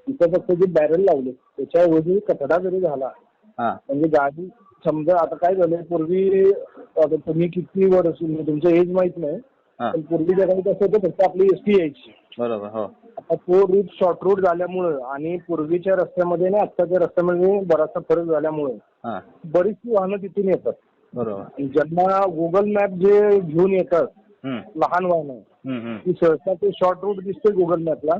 Speaker 7: तिथं फक्त जे बॅरल लावले त्याच्याऐवजी कचडा जरी झाला म्हणजे गाडी समजा आता काय झालंय, पूर्वी तुम्ही किती वर्ष तुमचं एज माहित नाही, पण पूर्वी जगात कसं होतं, फक्त आपली एसटी यायची.
Speaker 6: बरोबर, हो.
Speaker 7: आता तो रूट शॉर्ट रूट झाल्यामुळं आणि पूर्वीच्या रस्त्यामध्ये ना आत्ताच्या रस्त्यामध्ये बराचसा फरक झाल्यामुळे बरीचशी वाहनं तिथून येतात.
Speaker 6: बरोबर.
Speaker 7: ज्यांना गुगल मॅप जे घेऊन येतात लहान वाहनं, ती सहसा ते शॉर्ट रूट दिसते गुगल मॅपला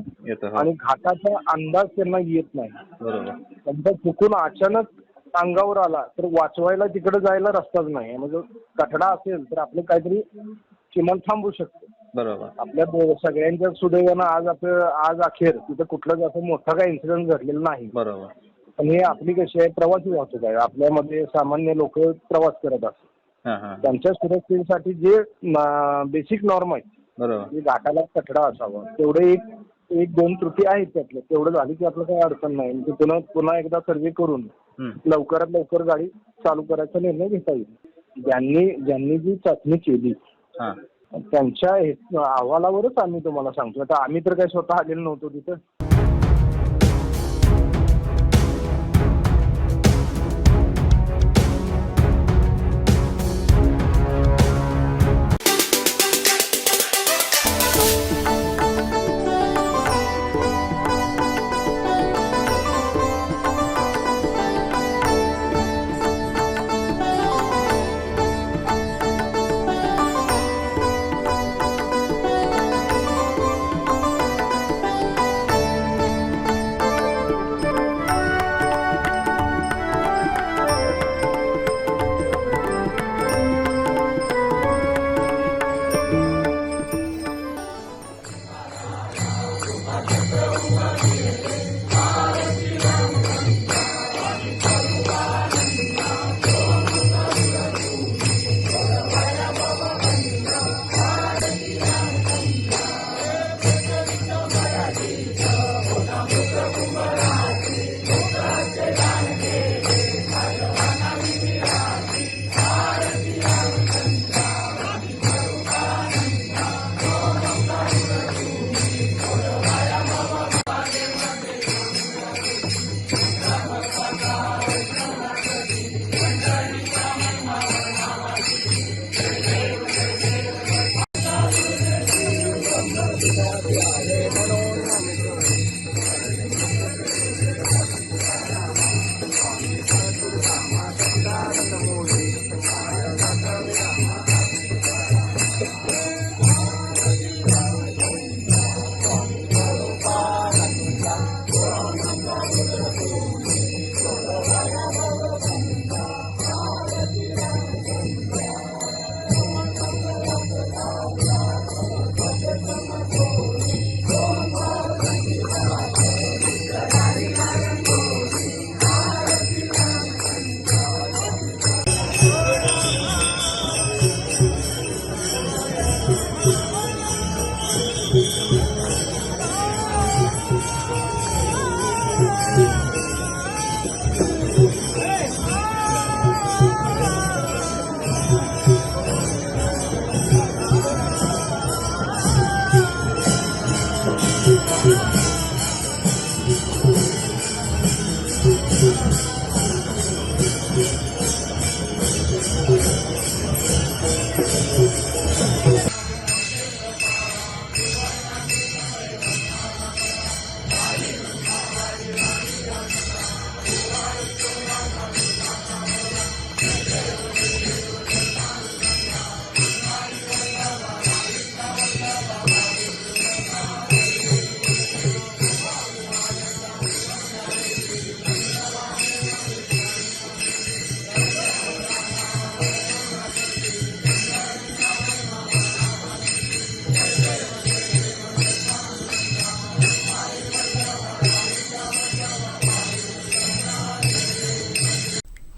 Speaker 7: आणि घाटाचा अंदाज त्यांना येत नाही.
Speaker 6: बरोबर.
Speaker 7: त्यांचा चुकून अचानक अंगावर आला तर वाचवायला तिकडे जायला रस्ताच नाही. म्हणजे कठडा असेल तर आपलं काहीतरी किमान थांबू शकतो.
Speaker 6: बरोबर.
Speaker 7: आपल्या सगळ्यांच्या सुदैवानं आज अखेर तिथं कुठलाच असं मोठा काही इन्सिडेंट घडलेला नाही.
Speaker 6: बरोबर.
Speaker 7: पण हे आपली कशी आहे, प्रवासी वाहतूक आहे. आपल्यामध्ये सामान्य लोक प्रवास करत असतात, त्यांच्या सुरक्षेसाठी जे बेसिक नॉर्म आहेत, बरोबर, घाटाला कठडा असावा, तेवढे 1-2 त्रुटी आहेत त्यातल्या. तेवढं झाली की आपलं काही अडचण नाही. म्हणजे पुन्हा एकदा सर्वे करून लवकरात लवकर गाडी चालू करायचा निर्णय घेता येईल. ज्यांनी जी चाचणी केली त्यांच्या अहवालावरच आम्ही तुम्हाला सांगतो. आता आम्ही तर काही स्वतः आलेलो नव्हतो तिथं.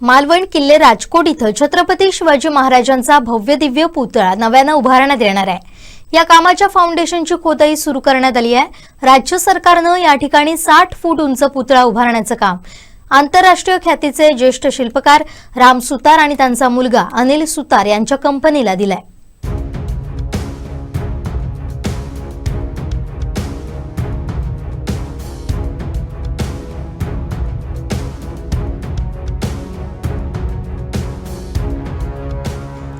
Speaker 1: मालवण किल्ले राजकोट इथं छत्रपती शिवाजी महाराजांचा भव्य दिव्य पुतळा नव्यानं उभारण्यात येणार आहे. या कामाच्या फाउंडेशनची खोदाई सुरू करण्यात आली आहे. राज्य सरकारनं या ठिकाणी 60 फूट उंच पुतळा उभारण्याचं काम आंतरराष्ट्रीय ख्यातीचे ज्येष्ठ शिल्पकार राम सुतार आणि त्यांचा मुलगा अनिल सुतार यांच्या कंपनीला दिलाय.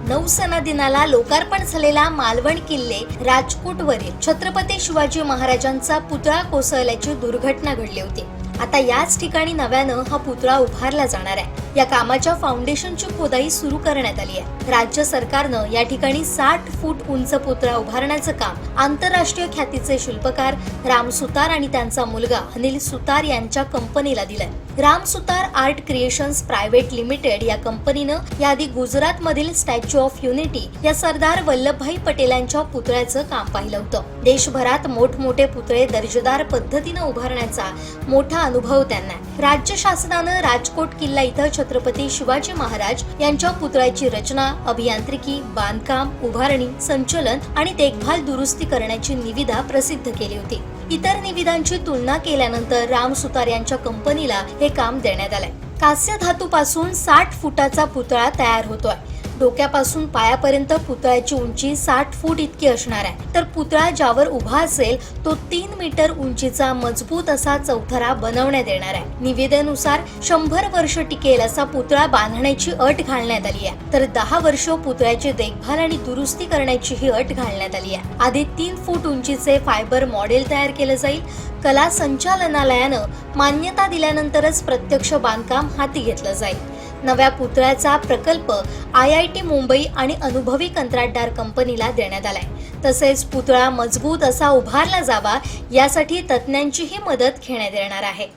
Speaker 1: नौसेना दिनाला लोकार्पण झालेला मालवण किल्ले राजकोटवरील छत्रपती शिवाजी महाराजांचा पुतळा कोसळल्याची दुर्घटना घडली होती. आता याच ठिकाणी नव्यानं हा पुतळा उभारला जाणार आहे. या कामाच्या फाउंडेशनची खोदाई सुरू करण्यात आली आहे. राज्य सरकारनं या ठिकाणी 60 फूट उंच पुतळा उभारण्याचं काम आंतरराष्ट्रीय ख्यातीचे शिल्पकार राम सुतार आणि त्यांचा मुलगा अनिल सुतार यांच्या कंपनीला दिलंय. Ram Sutar art creations private limited या कंपनीनं याआधी गुजरातमधील स्टॅच्यू ऑफ युनिटी या सरदार वल्लभभाई पटेलांच्या पुतळ्याचं काम पाहिलं होतं. देशभरात मोठमोठे पुतळे दर्जेदार पद्धतीनं उभारण्याचा मोठा अनुभव त्यांना. राज्य शासनानं राजकोट किल्ला इथं छत्रपती शिवाजी महाराज यांच्या पुतळ्याची रचना, अभियांत्रिकी, बांधकाम, उभारणी, संचलन आणि देखभाल दुरुस्ती करण्याची निविदा प्रसिद्ध केली होती. इतर निविदांची तुलना केल्यानंतर राम सुतार यांच्या कंपनीला हे काम देण्यात आलंय. कास्य धातूपासून 60 फुटाचा पुतळा तयार होतोय. डोक्यापासून पायापर्यंत पुतळ्याची उंची 60 फूट इतकी असणार आहे. तर पुतळा ज्यावर उभा असेल तो 3 मीटर उंचीचा मजबूत असा चौथरा बनवण्यात येणार आहे. निविदेनुसार 100 वर्ष टिकेल असा पुतळा बांधण्याची अट घालण्यात आली आहे. तर 10 वर्ष पुतळ्याची देखभाल आणि दुरुस्ती करण्याची ही अट घालण्यात आली आहे. आधी 3 फूट उंचीचे फायबर मॉडेल तयार केले जाईल. कला संचालनालयानं मान्यता दिल्यानंतरच प्रत्यक्ष बांधकाम हाती घेतलं जाईल. नव्या पुतळ्याचा प्रकल्प IIT मुंबई आणि अनुभवी कंत्राटदार कंपनीला देण्यात आलाय. तसेच पुतळा मजबूत असा उभारला जावा यासाठी तज्ज्ञांचीही मदत घेण्यात येणार आहे.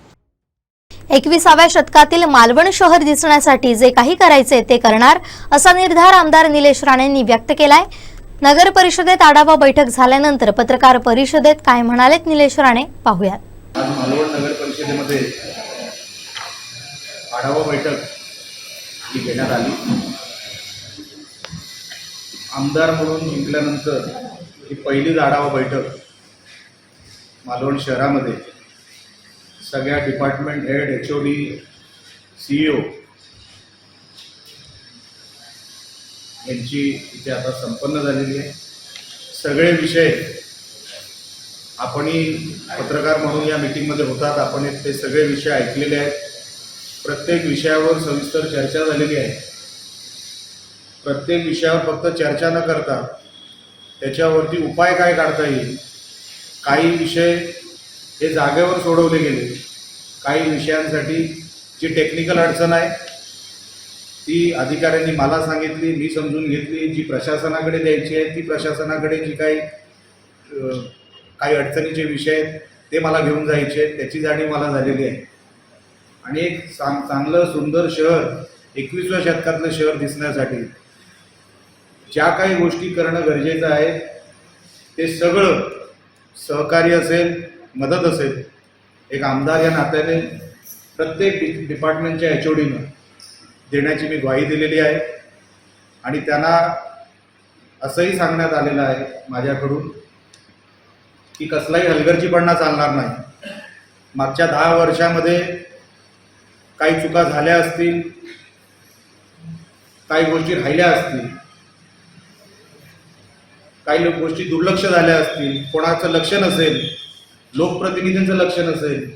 Speaker 1: 21व्या शतकातील मालवण शहर दिसण्यासाठी जे काही करायचे ते करणार असा निर्धार आमदार निलेश राणेंनी व्यक्त केलाय. नगर परिषदेत आढावा बैठक झाल्यानंतर पत्रकार परिषदेत काय म्हणालेत निलेश राणे पाहूयात.
Speaker 2: आज मालवण नगर परिषदेमध्ये आढावा बैठक ही घेण्यात आली. आमदार म्हणून जिंकल्यानंतर ही पहिलीच आढावा बैठक मालवण शहरामध्ये सगळ्या डिपार्टमेंट हेड, HOD, CEO यांची इथे आता संपन्न झालेली आहे. सगळे विषय आपणही पत्रकार म्हणून या मीटिंगमध्ये होतात, आपण ते सगळे विषय ऐकलेले आहेत. प्रत्येक विषयावर सविस्तर चर्चा झालेली आहे. प्रत्येक विषयावर फक्त चर्चा न करता त्याच्यावरती उपाय काय काढता येईल, काही विषय हे जागेवर सोडवले गेले, काही विषयांसाठी जी टेक्निकल अडचण आहे ती अधिकाऱ्यांनी मला सांगितली, मी समजून घेतली. जी प्रशासनाकडे द्यायची आहे ती प्रशासनाकडे, जी काही अडचणीचे विषय आहेत ते मला घेऊन जायचे आहेत, त्याची जाणीव मला झालेली आहे. आणि एक चांगलं सुंदर शहर, 21व्या शतकातलं शहर दिसण्यासाठी ज्या काही गोष्टी करणं गरजेचं आहे ते सगळं सहकार्य असेल, मदत असेल, एक आमदार या नात्याने प्रत्येक डिपार्टमेंटच्या HODनं देण्याची मी ग्वाही दिलेली आहे. आणि त्यांना असंही सांगण्यात आलेलं आहे माझ्याकडून की कसलाही हलगर्जीपणा चालणार नाही. मागच्या 10 वर्षामध्ये काही चुका झाल्या असतील, काही गोष्टी राहिल्या असतील, काही गोष्टी दुर्लक्ष झाल्या असतील, कोणाचं लक्ष नसेल, लोकप्रतिनिधींचं लक्ष नसेल,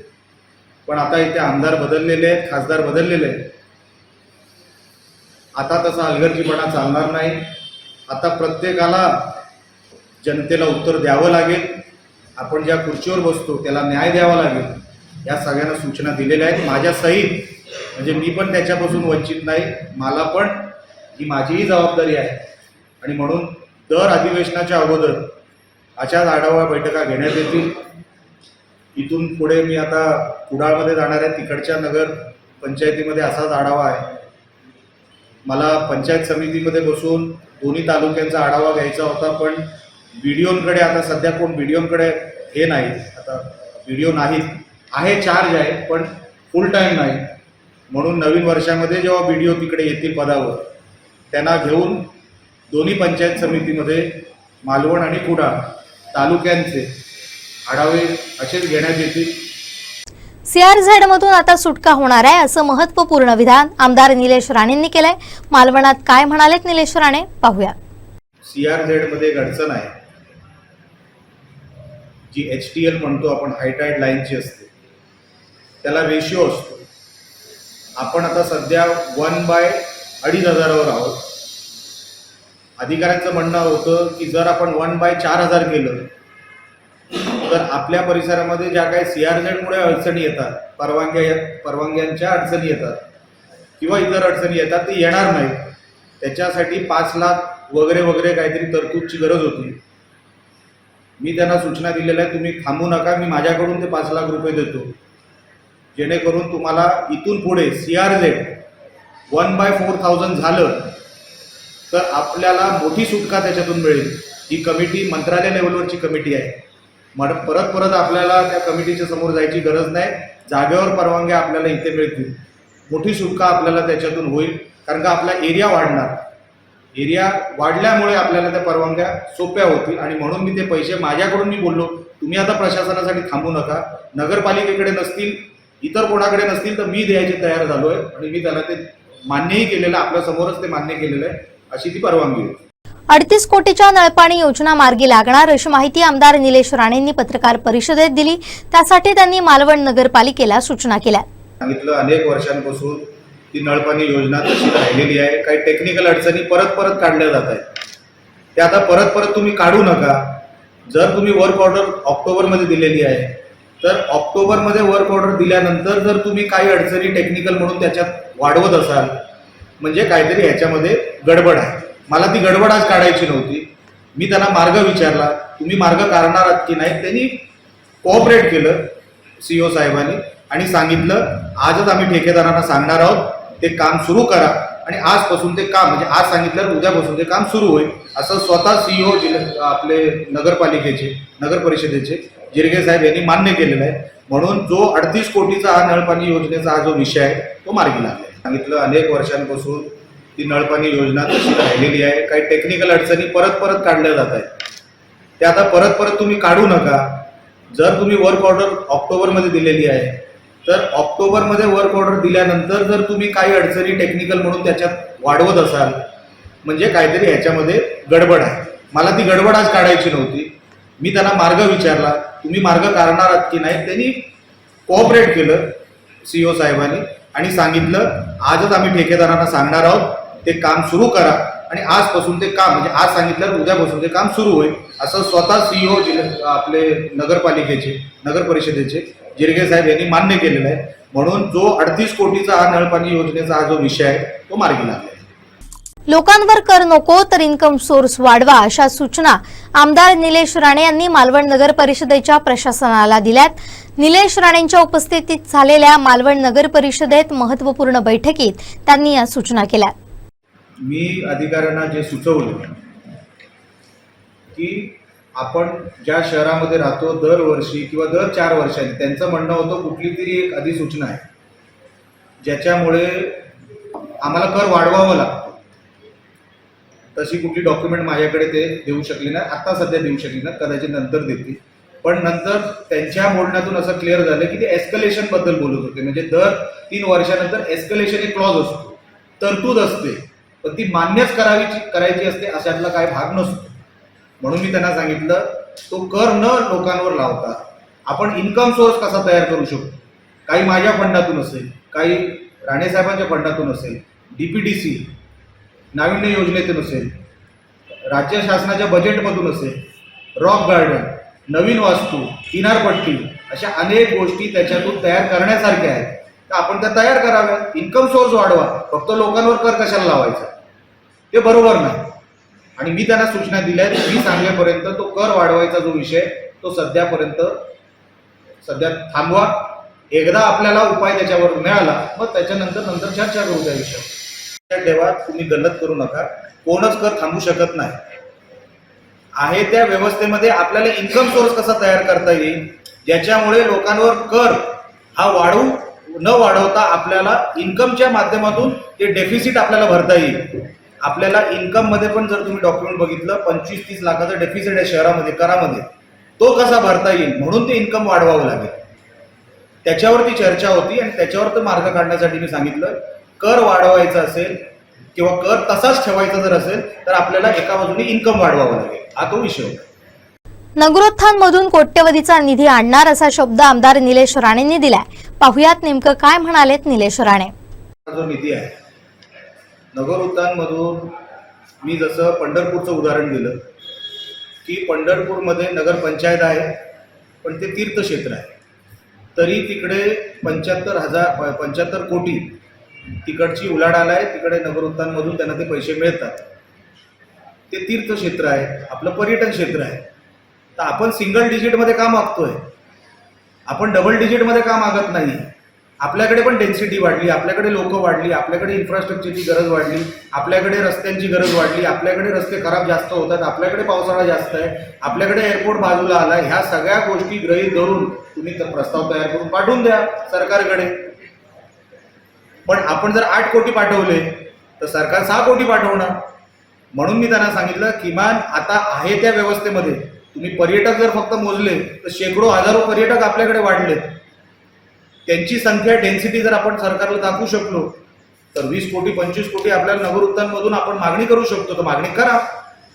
Speaker 2: पण आता इथे आमदार बदललेले आहेत, खासदार बदललेले आहेत. आता तसा हलगर्जीपणा चालणार नाही. आता प्रत्येकाला जनतेला उत्तर द्यावं लागेल. आपण ज्या खुर्चीवर बसतो त्याला न्याय द्यावा लागेल. या सगळ्यांना सूचना दिलेल्या आहेत माझ्या सहित. म्हणजे मी पण त्याच्यापासून वंचित नाही, मला पण ही माझीही जबाबदारी आहे. आणि म्हणून दर अधिवेशनाच्या अगोदर अशाच आढावा बैठका घेण्यात येतील. इथून पुढे मी आता कुडाळमध्ये जाणार आहे, तिकडच्या नगर पंचायतीमध्ये असाच आढावा आहे. मला पंचायत समितीमध्ये बसून दोन्ही तालुक्यांचा आढावा घ्यायचा होता, पण BDOंकडे आता सध्या कोण BDOंकडे हे नाही, आता BDO नाहीत, आहे चार्ज आहे पण फुल टाईम नाही. म्हणून नवीन वर्षामध्ये जेव्हा BDO तिकडे येतील पदावर, त्यांना घेऊन दोन्ही पंचायत समितीमध्ये मालवण आणि कुडाळ तालुक्यांचे आढावे असेच घेण्यात येतील.
Speaker 1: CRZ मधून आता सुटका होणार आहे असं महत्त्वपूर्ण विधान आमदार निलेश राणेंनी केलंय. मालवणात काय म्हणालेत निलेश राणे, पाहूया.
Speaker 2: CRZ मध्ये एक अडचण आहे, जी HTL म्हणतो आपण, हायटाईड लाईनची असते, त्याला रेशिओ असतो. आपण आता सध्या 1/2500 आहोत. अधिकाऱ्यांचं म्हणणं होतं की जर आपण 1/4000 केलं तर आपल्या परिसरामध्ये ज्या काही CRZमुळे अडचणी येतात, परवानग्यांच्या अडचणी येतात किंवा इतर अडचणी येतात, ते येणार नाही. त्याच्यासाठी 5 लाख वगैरे वगैरे काहीतरी तरतूदची गरज होती. मी त्यांना सूचना दिलेल्या आहे, तुम्ही थांबू नका, मी माझ्याकडून ते 5 लाख रुपये देतो, जेणेकरून तुम्हाला इथून पुढे CRZ 1/4000 झालं तर आपल्याला मोठी सुटका त्याच्यातून मिळेल. ही कमिटी मंत्रालय लेवलवरची कमिटी आहे. परत आपल्याला त्या कमिटीच्या समोर जायची गरज नाही. जागेवर परवानग्या आपल्याला इथे मिळतील. मोठी सुटका आपल्याला त्याच्यातून होईल, कारण का आपला एरिया वाढणार. एरिया वाढल्यामुळे आपल्याला त्या परवानग्या सोप्या होतील. आणि म्हणून मी ते पैसे माझ्याकडून मी बोललो, तुम्ही आता प्रशासनासाठी थांबू नका, नगरपालिकेकडे नसतील, इतर कोणाकडे नसतील तर मी द्यायचे तयार झालो आहे. आणि मी त्याला ते मान्यही केलेलं आहे, आपल्या समोरच ते मान्य केलेलं आहे, अशी ती परवानगी होती.
Speaker 1: 38 कोटीच्या नळपाणी योजना मार्गी लागणार अशी माहिती आमदार निलेश राणेंनी पत्रकार परिषदेत दिली. त्यासाठी त्यांनी मालवण नगरपालिकेला सूचना केल्या.
Speaker 2: सांगितलं अनेक वर्षांपासून ती नळपाणी योजना तशी राहिलेली आहे. काही टेक्निकल अडचणी परत काढल्या जात आहेत, त्या आता परत तुम्ही काढू नका. जर तुम्ही वर्क ऑर्डर ऑक्टोबरमध्ये दिलेली आहे तर ऑक्टोबरमध्ये वर्क ऑर्डर दिल्यानंतर जर तुम्ही काही अडचणी टेक्निकल म्हणून त्याच्यात वाढवत असाल म्हणजे काहीतरी ह्याच्यामध्ये गडबड आहे. मला ती गडबड आज काढायची नव्हती. मी त्यांना मार्ग विचारला, तुम्ही मार्ग काढणार आहात की नाही. त्यांनी कोऑपरेट केलं CEO साहेबांनी आणि सांगितलं आजच आम्ही ठेकेदारांना सांगणार आहोत ते काम सुरू करा. आणि आजपासून ते काम, म्हणजे आज सांगितलं उद्यापासून ते काम सुरू होईल, असं स्वतः CEO आपले नगरपालिकेचे, नगर परिषदेचे जिरगे साहेब यांनी मान्य केलेलं आहे. म्हणून जो 38 कोटीचा हा नळपाणी योजनेचा हा जो विषय आहे तो मार्गी लागला. सांगितलं अनेक वर्षांपासून ती नळपाणी योजना तशी राहिलेली आहे. काही टेक्निकल अडचणी परत काढल्या जात आहेत, त्या आता परत तुम्ही काढू नका. जर तुम्ही वर्क ऑर्डर ऑक्टोबरमध्ये दिलेली आहे तर ऑक्टोबरमध्ये वर्क ऑर्डर दिल्यानंतर जर तुम्ही काही अडचणी टेक्निकल म्हणून त्याच्यात वाढवत असाल म्हणजे काहीतरी ह्याच्यामध्ये गडबड आहे. मला ती गडबड आज काढायची नव्हती. मी त्यांना मार्ग विचारला, तुम्ही मार्ग काढणार आहात की नाही. त्यांनी कोऑपरेट केलं CEO साहेबांनी आणि सांगितलं आजच आम्ही ठेकेदारांना सांगणार आहोत ते काम सुरू करा आणि आजपासून ते काम म्हणजे आज सांगितलं उद्यापासून ते काम सुरू होईल असं स्वतः CEO आपले नगरपालिकेचे नगर परिषदेचे जिरगे साहेब यांनी मान्य केलेलं आहे. म्हणून जो 38 कोटीचा हा नळपाणी योजनेचा हा जो विषय आहे तो मार्गी लागला.
Speaker 1: लोकांवर कर नको तर इन्कम सोर्स वाढवा अशा सूचना आमदार निलेश राणे यांनी मालवण नगर परिषदेच्या प्रशासनाला दिल्यात. निलेश राणेंच्या उपस्थितीत झालेल्या मालवण नगर परिषदेत महत्त्वपूर्ण बैठकीत त्यांनी या सूचना केल्या.
Speaker 2: मी अधिकाऱ्यांना जे सुचवलं की आपण ज्या शहरामध्ये राहतो दरवर्षी किंवा दर 4 वर्षांनी त्यांचं म्हणणं होतं कुठली तरी एक अधिसूचना आहे ज्याच्यामुळे आम्हाला कर वाढवावं लागतं. तशी कुठली डॉक्युमेंट माझ्याकडे ते देऊ शकली नाही, आता सध्या देऊ शकली नाही, कदाचित नंतर देतील. पण नंतर त्यांच्या बोलण्यातून असं क्लिअर झालं की ते एस्कलेशन बद्दल बोलत होते. म्हणजे दर 3 वर्षानंतर एस्कलेशन एक क्लॉज असतो, तरतूद असते, पण ती मान्यच करायची असते अशातला काही भाग नसतो. म्हणून मी त्यांना सांगितलं तो कर न लोकांवर लावता आपण इन्कम सोर्स कसा तयार करू शकतो. काही माझ्या फंडातून असेल, काही राणेसाहेबांच्या फंडातून असेल, DPDC नाविन्य योजनेतून असेल, राज्य शासनाच्या बजेटमधून असेल, रॉक गार्डन, नवीन वास्तू, किनारपट्टी अशा अनेक गोष्टी त्याच्यातून तयार करण्यासारख्या आहेत. तर आपण त्या तयार कराव्या. इन्कम सोर्स वाढवा. फक्त लोकांवर कर कशाला लावायचा ते बरोबर नाही. आणि मी त्यांना सूचना दिल्या आहेत. मी सांगेपर्यंत तो कर वाढवायचा जो विषय तो सध्या थांबवा. एकदा आपल्याला उपाय त्याच्यावर मिळाला मग त्याच्यानंतर चर्चा करू त्या विषयावर. ठेवा, तुम्ही गल्लत करू नका. कोणच कर थांबू शकत नाही. आहे त्या व्यवस्थेमध्ये आपल्याला इन्कम सोर्स कसा तयार करता येईल ज्याच्यामुळे लोकांवर कर हा न वाढवता आपल्याला इन्कमच्या माध्यमातून ते डेफिसिट आपल्याला भरता येईल. आपल्याला इन्कम मध्ये पण जर तुम्ही डॉक्युमेंट बघितलं 25-30 लाखाचा डेफिसिट आहे शहरामध्ये करामध्ये, तो कसा भरता येईल म्हणून ते इन्कम वाढवावं लागेल. त्याच्यावरती चर्चा होती आणि त्याच्यावर तर मार्ग काढण्यासाठी मी सांगितलं कर वाढवायचा असेल किंवा कर तसाच ठेवायचा जर असेल तर आपल्याला एका बाजूने इन्कम वाढवावं लागेल. हा तो विषय होता.
Speaker 1: नगरोत्थानमधून कोट्यवधीचा निधी आणणार असा शब्द आमदार निलेश राणेंनी दिलाय. पाहुयात नेमकं काय म्हणालेत निलेश राणे.
Speaker 2: जो निधी आहे नगरोत्थानमधून मी जसं पंढरपूरचं उदाहरण दिलं की पंढरपूरमध्ये नगरपंचायत आहे पण ते तीर्थक्षेत्र आहे, तरी तिकडे 75 कोटी तिकडची उलाढाल आहे. तिकडे नगरोत्थानमधून त्यांना ते पैसे मिळतात. ते तीर्थक्षेत्र आहे, आपलं पर्यटन क्षेत्र आहे. तर आपण सिंगल डिजिटमध्ये का मागतोय, आपण डबल डिजिटमध्ये का मागत नाही. आपल्याकडे पण डेन्सिटी वाढली, आपल्याकडे लोक वाढली, आपल्याकडे इन्फ्रास्ट्रक्चरची गरज वाढली, आपल्याकडे रस्त्यांची गरज वाढली, आपल्याकडे रस्ते खराब जास्त होतात, आपल्याकडे पावसाळा जास्त आहे, आपल्याकडे एअरपोर्ट बाजूला आला. ह्या सगळ्या गोष्टी गृहीत धरून तुम्ही प्रस्ताव तयार करून पाठवून द्या सरकारकडे. पण आपण जर 8 कोटी पाठवले तर सरकार 6 कोटी पाठवणार. म्हणून मी त्यांना सांगितलं किमान आता आहे त्या व्यवस्थेमध्ये तुम्ही पर्यटक जर फक्त मोजले तर शेकडो हजारो पर्यटक आपल्याकडे वाढले. त्यांची संख्या डेन्सिटी जर आपण सरकारला दाखवू शकलो तर 20 कोटी 25 कोटी आपल्याला नगरोत्थानमधून आपण मागणी करू शकतो. तर मागणी करा,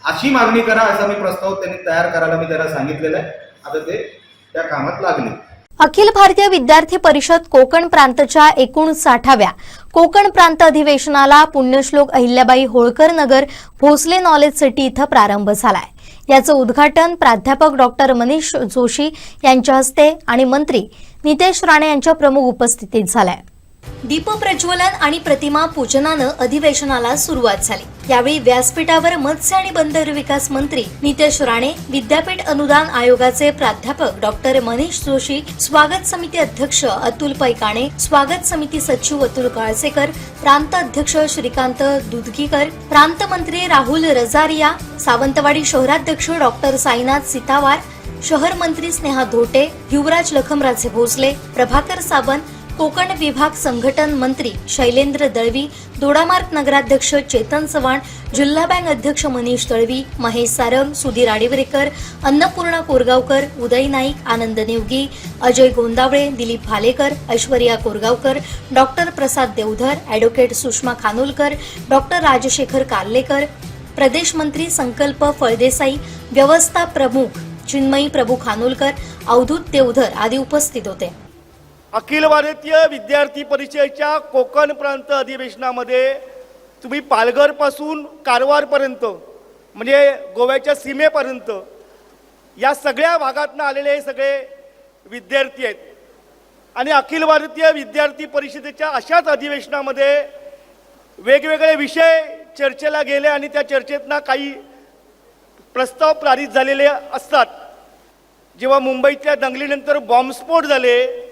Speaker 2: अशी मागणी करा असा मी प्रस्ताव त्यांनी तयार करायला मी त्यांना सांगितलेला आहे. आता ते त्या कामात लागले.
Speaker 1: अखिल भारतीय विद्यार्थी परिषद कोकण प्रांतच्या 59व्या कोकण प्रांत अधिवेशनाला पुण्यश्लोक अहिल्याबाई होळकर नगर भोसले नॉलेज सिटी इथं प्रारंभ झालाय. याचं उद्घाटन प्राध्यापक डॉक्टर मनीष जोशी यांच्या हस्ते आणि मंत्री नितेश राणे यांच्या प्रमुख उपस्थितीत झालाय. दीपप्रज्वलन आणि प्रतिमा पूजनानं अधिवेशनाला सुरुवात झाली. यावेळी व्यासपीठावर मत्स्य आणि बंदर विकास मंत्री नितेश राणे, विद्यापीठ अनुदान आयोगाचे प्राध्यापक डॉक्टर मनीष जोशी, स्वागत समिती अध्यक्ष अतुल पैकाणे, स्वागत समिती सचिव अतुल काळसेकर, प्रांत अध्यक्ष श्रीकांत दुधगीकर, प्रांत मंत्री राहुल रजारिया, सावंतवाडी शहराध्यक्ष डॉक्टर साईनाथ सितावार, शहर मंत्री स्नेहा धोटे, युवराज लखमराजे भोसले, प्रभाकर सावंत, कोकण विभाग संघटन मंत्री शैलेंद्र दळवी, दोडामार्ग नगराध्यक्ष चेतन चव्हाण, जिल्हा बँक अध्यक्ष मनीष दळवी, महेश सारंग, सुधीर आडिवरेकर, अन्नपूर्णा कोरगावकर, उदय नाईक, आनंद नेवगी, अजय गोंदावळे, दिलीप भालेकर, ऐश्वर्या कोरगावकर, डॉक्टर प्रसाद देवधर, ॲडव्होकेट सुषमा खानोलकर, डॉक्टर राजशेखर कार्लेकर, प्रदेश मंत्री संकल्प फळदेसाई, व्यवस्था प्रमुख चिन्मयी प्रभू खानोलकर, अवधूत देवधर आदी उपस्थित होते.
Speaker 8: अखिल भारतीय विद्यार्थी परिषदेच्या कोकण प्रांत अधिवेशनामध्ये तुम्ही पालघरपासून कारवारपर्यंत म्हणजे गोव्याच्या सीमेपर्यंत या सगळ्या भागातून आलेले हे सगळे विद्यार्थी आहेत. आणि अखिल भारतीय विद्यार्थी परिषदेच्या अशाच अधिवेशनामध्ये वेगवेगळे विषय चर्चेला गेले आणि त्या चर्चेतनं काही प्रस्ताव पारित झालेले असतात. जेव्हा मुंबईतल्या दंगलीनंतर बॉम्बस्फोट झाले,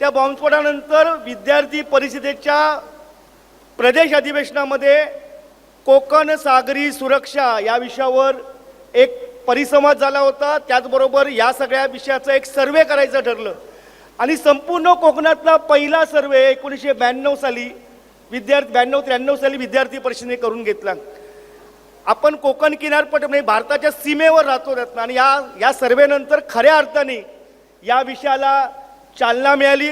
Speaker 8: त्या बॉम्बस्फोटानंतर विद्यार्थी परिषदेच्या प्रदेश अधिवेशनामध्ये कोकण सागरी सुरक्षा या विषयावर एक परिसंवाद झाला होता. त्याचबरोबर या सगळ्या विषयाचं एक सर्वे करायचं ठरलं आणि संपूर्ण कोकणातला पहिला सर्वे 1992 साली 92-93 साली विद्यार्थी परिषदेने करून घेतला. आपण कोकण किनारपट्टी म्हणजे भारताच्या सीमेवर राहतो रत्न आणि या सर्वेनंतर खऱ्या अर्थाने या विषयाला चालना मिळाली.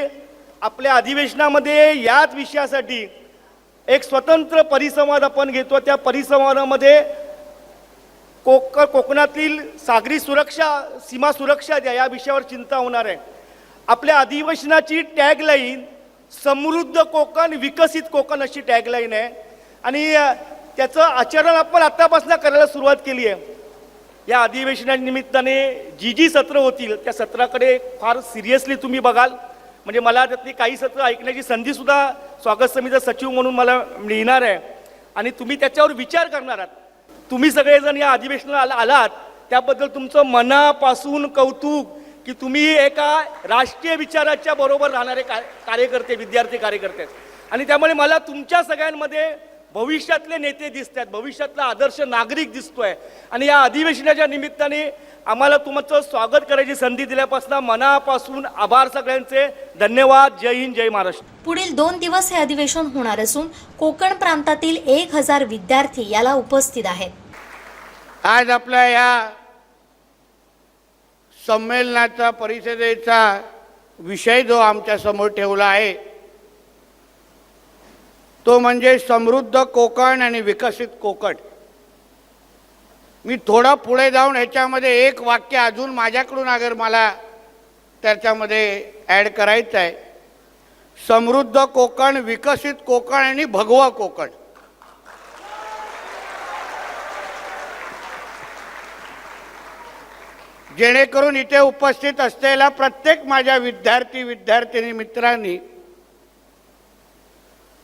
Speaker 8: आपल्या अधिवेशनामध्ये याच विषयासाठी एक स्वतंत्र परिसंवाद आपण घेतो. त्या परिसंवादामध्ये कोकणातील सागरी सुरक्षा, सीमा सुरक्षा या विषयावर चिंता होणार आहे. आपल्या अधिवेशनाची टॅगलाईन समृद्ध कोकण विकसित कोकण अशी टॅगलाईन आहे आणि त्याचं आचरण आपण आत्तापासून करायला सुरुवात केली आहे. या अधिवेशनानिमित्ताने जी सत्र होतील त्या सत्राकडे फार सिरियसली तुम्ही बघाल. म्हणजे मला त्यातली काही सत्र ऐकण्याची संधीसुद्धा स्वागत समितीचा सचिव म्हणून मला मिळणार आहे आणि तुम्ही त्याच्यावर विचार करणार आहात. तुम्ही सगळेजण या अधिवेशनाला आलात त्याबद्दल तुमचं मनापासून कौतुक की तुम्ही एका राष्ट्रीय विचाराच्या बरोबर राहणारे कार्यकर्ते, विद्यार्थी कार्यकर्ते आणि त्यामुळे मला तुमच्या सगळ्यांमध्ये भविष्यातले नेते दिसतात, भविष्यातला आदर्श नागरिक दिसतोय आणि या अधिवेशनाच्या निमित्ताने आम्हाला तुमचं स्वागत करायची संधी दिल्यापासून मनापासून आभार सगळ्यांचे. धन्यवाद. जय हिंद, जय महाराष्ट्र.
Speaker 1: पुढील 2 दिवस हे अधिवेशन होणार असून कोकण प्रांतातील 1000 विद्यार्थी याला उपस्थित आहेत.
Speaker 5: आज आपल्या या संमेलनाचा परिषदेचा विषय जो आमच्या समोर ठेवला आहे तो म्हणजे समृद्ध कोकण आणि विकसित कोकण. मी थोडा पुढे जाऊन ह्याच्यामध्ये एक वाक्य अजून माझ्याकडून अगर मला त्याच्यामध्ये ॲड करायचं आहे. समृद्ध कोकण, विकसित कोकण आणि भगवा कोकण. जेणेकरून इथे उपस्थित असलेल्या प्रत्येक माझ्या विद्यार्थिनी मित्रांनी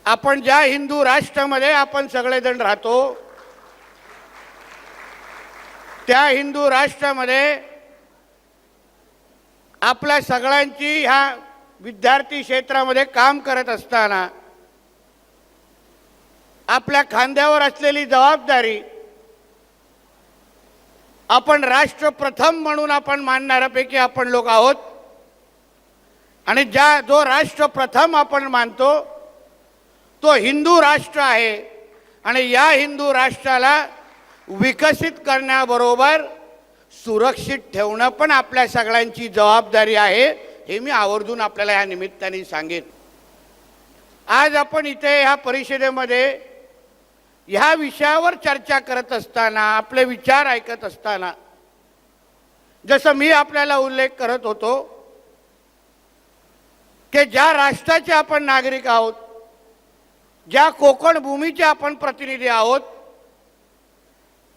Speaker 5: आपण ज्या हिंदू राष्ट्रामध्ये आपण सगळेजण राहतो त्या हिंदू राष्ट्रामध्ये आपल्या सगळ्यांची ह्या विद्यार्थी क्षेत्रामध्ये काम करत असताना आपल्या खांद्यावर असलेली जबाबदारी आपण राष्ट्र प्रथम म्हणून आपण मानणाऱ्यापैकी आपण लोक आहोत आणि जो राष्ट्र प्रथम आपण मानतो तो हिंदू राष्ट्र आहे आणि या हिंदू राष्ट्राला विकसित करण्याबरोबर सुरक्षित ठेवणं पण आपल्या सगळ्यांची जबाबदारी आहे हे मी आवर्जून आपल्याला या निमित्ताने सांगेन. आज आपण इथे ह्या परिषदेमध्ये ह्या विषयावर चर्चा करत असताना आपले विचार ऐकत असताना जसं मी आपल्याला उल्लेख करत होतो की ज्या राष्ट्राचे आपण नागरिक आहोत, ज्या कोकण भूमीचे आपण प्रतिनिधी आहोत,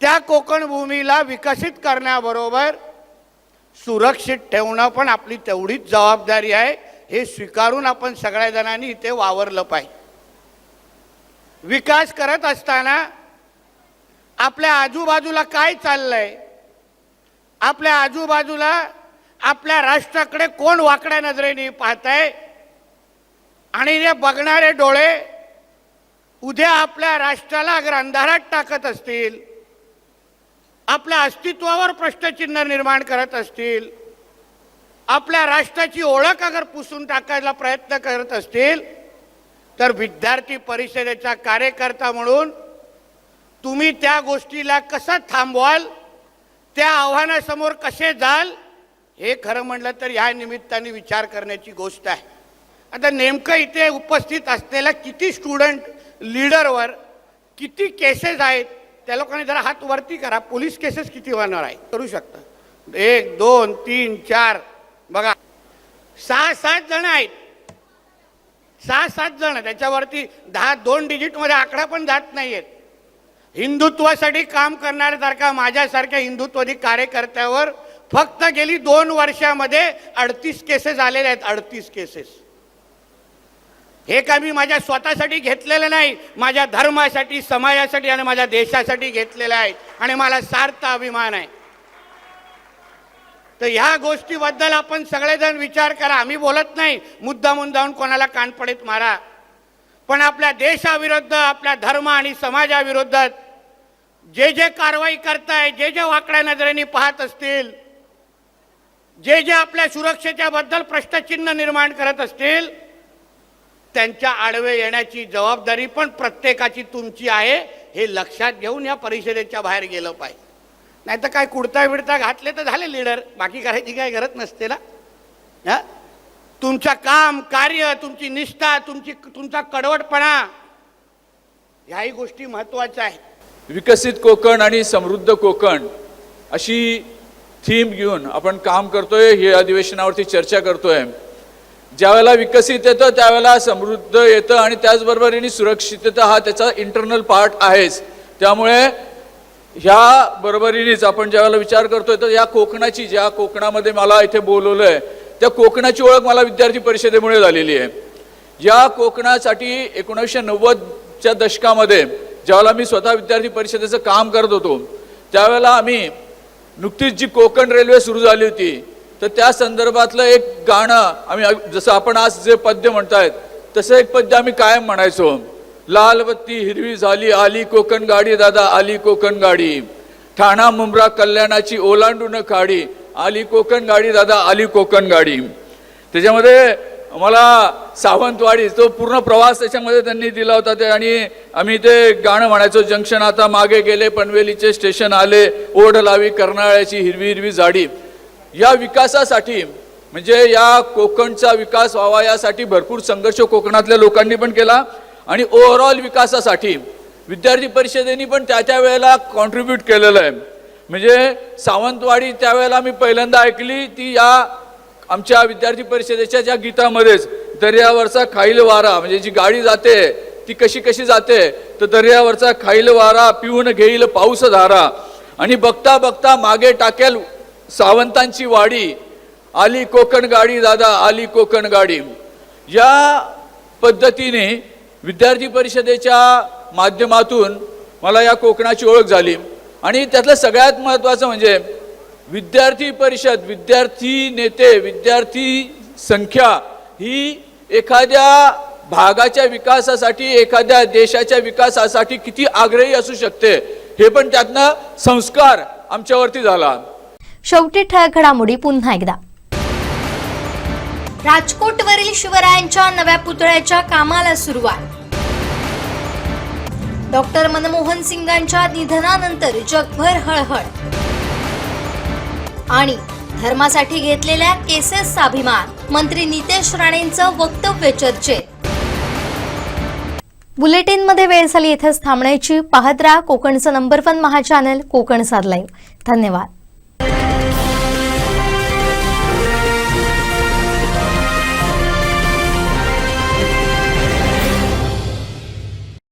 Speaker 5: त्या कोकण भूमीला विकसित करण्याबरोबर सुरक्षित ठेवणं पण आपली तेवढीच जबाबदारी आहे हे स्वीकारून आपण सगळ्या जणांनी इथे वावरलं पाहिजे. विकास करत असताना आपल्या आजूबाजूला काय चाललंय, आपल्या आजूबाजूला आपल्या राष्ट्राकडे कोण वाकड्या नजरेने पाहतंय आणि हे बघणारे डोळे उद्या आपल्या राष्ट्राला अगर अंधारात टाकत असतील, आपल्या अस्तित्वावर प्रश्नचिन्ह निर्माण करत असतील आपल्या राष्ट्राची ओळख अगर पुसून टाकायला प्रयत्न करत असतील तर विद्यार्थी परिषदेचा कार्यकर्ता म्हणून तुम्ही त्या गोष्टीला कसं थांबवाल, त्या आव्हानासमोर कसे जाल, हे खरं म्हटलं तर या निमित्ताने विचार करण्याची गोष्ट आहे. आता नेमकं इथे उपस्थित असलेल्या किती स्टुडंट लीडरवर किती केसेस आहेत त्या लोकांनी जरा हात वरती करा. पोलीस केसेस किती होणार आहे करू शकता? 1 2 3 4 बघा 6-7 जण आहेत. 6-7 जण, त्याच्यावरती 2 डिजिटमध्ये आकडा पण जात नाहीयेत. हिंदुत्वासाठी काम करणाऱ्यासारखा माझ्यासारख्या हिंदुत्ववादी कार्यकर्त्यावर फक्त गेली 2 वर्षामध्ये 38 केसेस आलेले आहेत. 38 केसेस. हे काय मी माझ्या स्वतःसाठी घेतलेलं नाही, माझ्या धर्मासाठी, समाजासाठी आणि माझ्या देशासाठी घेतलेलं आहे आणि मला सार्थ अभिमान आहे. तर ह्या गोष्टीबद्दल आपण सगळेजण विचार करा. आम्ही बोलत नाही मुद्दामून जाऊन कोणाला कानपडीत मारा, पण आपल्या देशाविरुद्ध, आपल्या धर्म आणि समाजाविरुद्ध जे जे कारवाई करताय, जे जे वाकड्या नजरेने पाहत असतील, जे जे आपल्या सुरक्षेच्या बद्दल प्रश्नचिन्ह निर्माण करत असतील, त्यांच्या आडवे येण्याची जबाबदारी पण प्रत्येकाची तुमची आहे. हे लक्षात घेऊन या परिषदेच्या बाहेर गेलं पाहिजे. नाही तर काय कुडता बिडता घातले तर झाले लीडर, बाकी करायची काय गरज नसते ना. तुमचं काम, कार्य, तुमची निष्ठा, तुमचा कडवटपणा, ह्याही गोष्टी महत्त्वाच्या आहेत.
Speaker 9: विकसित कोकण आणि समृद्ध कोकण अशी थीम घेऊन आपण काम करतोय. हे अधिवेशनावरती चर्चा करतोय. ज्यावेळेला विकसित येतं त्यावेळेला समृद्ध येतं आणि त्याचबरोबर सुरक्षितता हा त्याचा इंटरनल पार्ट आहेच. त्यामुळे ह्या बरोबरीनेच आपण ज्यावेळेला विचार करतोय तर या कोकणाची, ज्या कोकणामध्ये मला इथे बोलवलंय त्या कोकणाची ओळख मला विद्यार्थी परिषदेमुळे झालेली आहे. या कोकणासाठी 1990च्या दशकामध्ये ज्यावेळेला मी स्वतः विद्यार्थी परिषदेचं काम करत होतो त्यावेळेला आम्ही नुकतीच जी कोकण रेल्वे सुरू झाली होती तर त्या संदर्भातलं एक गाणं आम्ही, जसं आपण आज जे पद्य म्हणतायत तसं एक पद्य आम्ही कायम म्हणायचो. लाल बत्ती हिरवी झाली, आली कोकण गाडी दादा, आली कोकण गाडी, ठाणा मुंब्रा कल्याणाची ओलांडून काढी, आली कोकण गाडी दादा, आली कोकण गाडी. त्याच्यामध्ये मला सावंतवाडी तो पूर्ण प्रवास त्याच्यामध्ये त्यांनी दिला होता ते, आणि आम्ही ते गाणं म्हणायचो. जंक्शन आता मागे गेले, पनवेलीचे स्टेशन आले, ओढ लावी कर्नाळ्याची हिरवी हिरवी झाडी. या विकासासाठी म्हणजे या कोकणचा विकास व्हावा यासाठी भरपूर संघर्ष कोकणातल्या लोकांनी पण केला आणि ओव्हरऑल विकासासाठी विद्यार्थी परिषदेने पण त्या वेळेला कॉन्ट्रीब्यूट केलेलं आहे. म्हणजे सावंतवाडी त्यावेळेला मी पहिल्यांदा ऐकली ती या आमच्या विद्यार्थी परिषदेच्या ज्या गीतामध्येच, दर्यावरचा खाईल वारा, म्हणजे जी गाडी जाते ती कशी कशी जाते तर दर्यावरचा खाईल वारा, पिऊन घेईल पाऊस धारा, आणि बघता बघता मागे टाकेल सावंतांची वाडी, आली कोकण गाडी दादा, आली कोकण गाडी. या पद्धतीने विद्यार्थी परिषदेच्या माध्यमातून मला या कोकणाची ओळख झाली. आणि त्यातलं सगळ्यात महत्त्वाचं म्हणजे विद्यार्थी परिषद, विद्यार्थी नेते, विद्यार्थी संख्या ही एखाद्या भागाच्या विकासासाठी, एखाद्या देशाच्या विकासासाठी किती आग्रही असू शकते हे पण त्यातनं संस्कार आमच्यावरती झाला.
Speaker 1: शेवटी ठळक घडामोडी पुन्हा एकदा. राजकोटवरील शिवरायांच्या नव्या पुतळ्याच्या कामाला सुरुवात. डॉक्टर मनमोहन सिंगांच्या निधनानंतर जगभर हळहळ. आणि धर्मासाठी घेतलेल्या केसेसचा अभिमान, मंत्री नितेश राणेंचं वक्तव्य चर्चेत. बुलेटिनमध्ये वेळ झाली इथेच थांबण्याची. पाहत राहा कोकणचं नंबर 1 महा चॅनल कोकण सात लाईव्ह. धन्यवाद.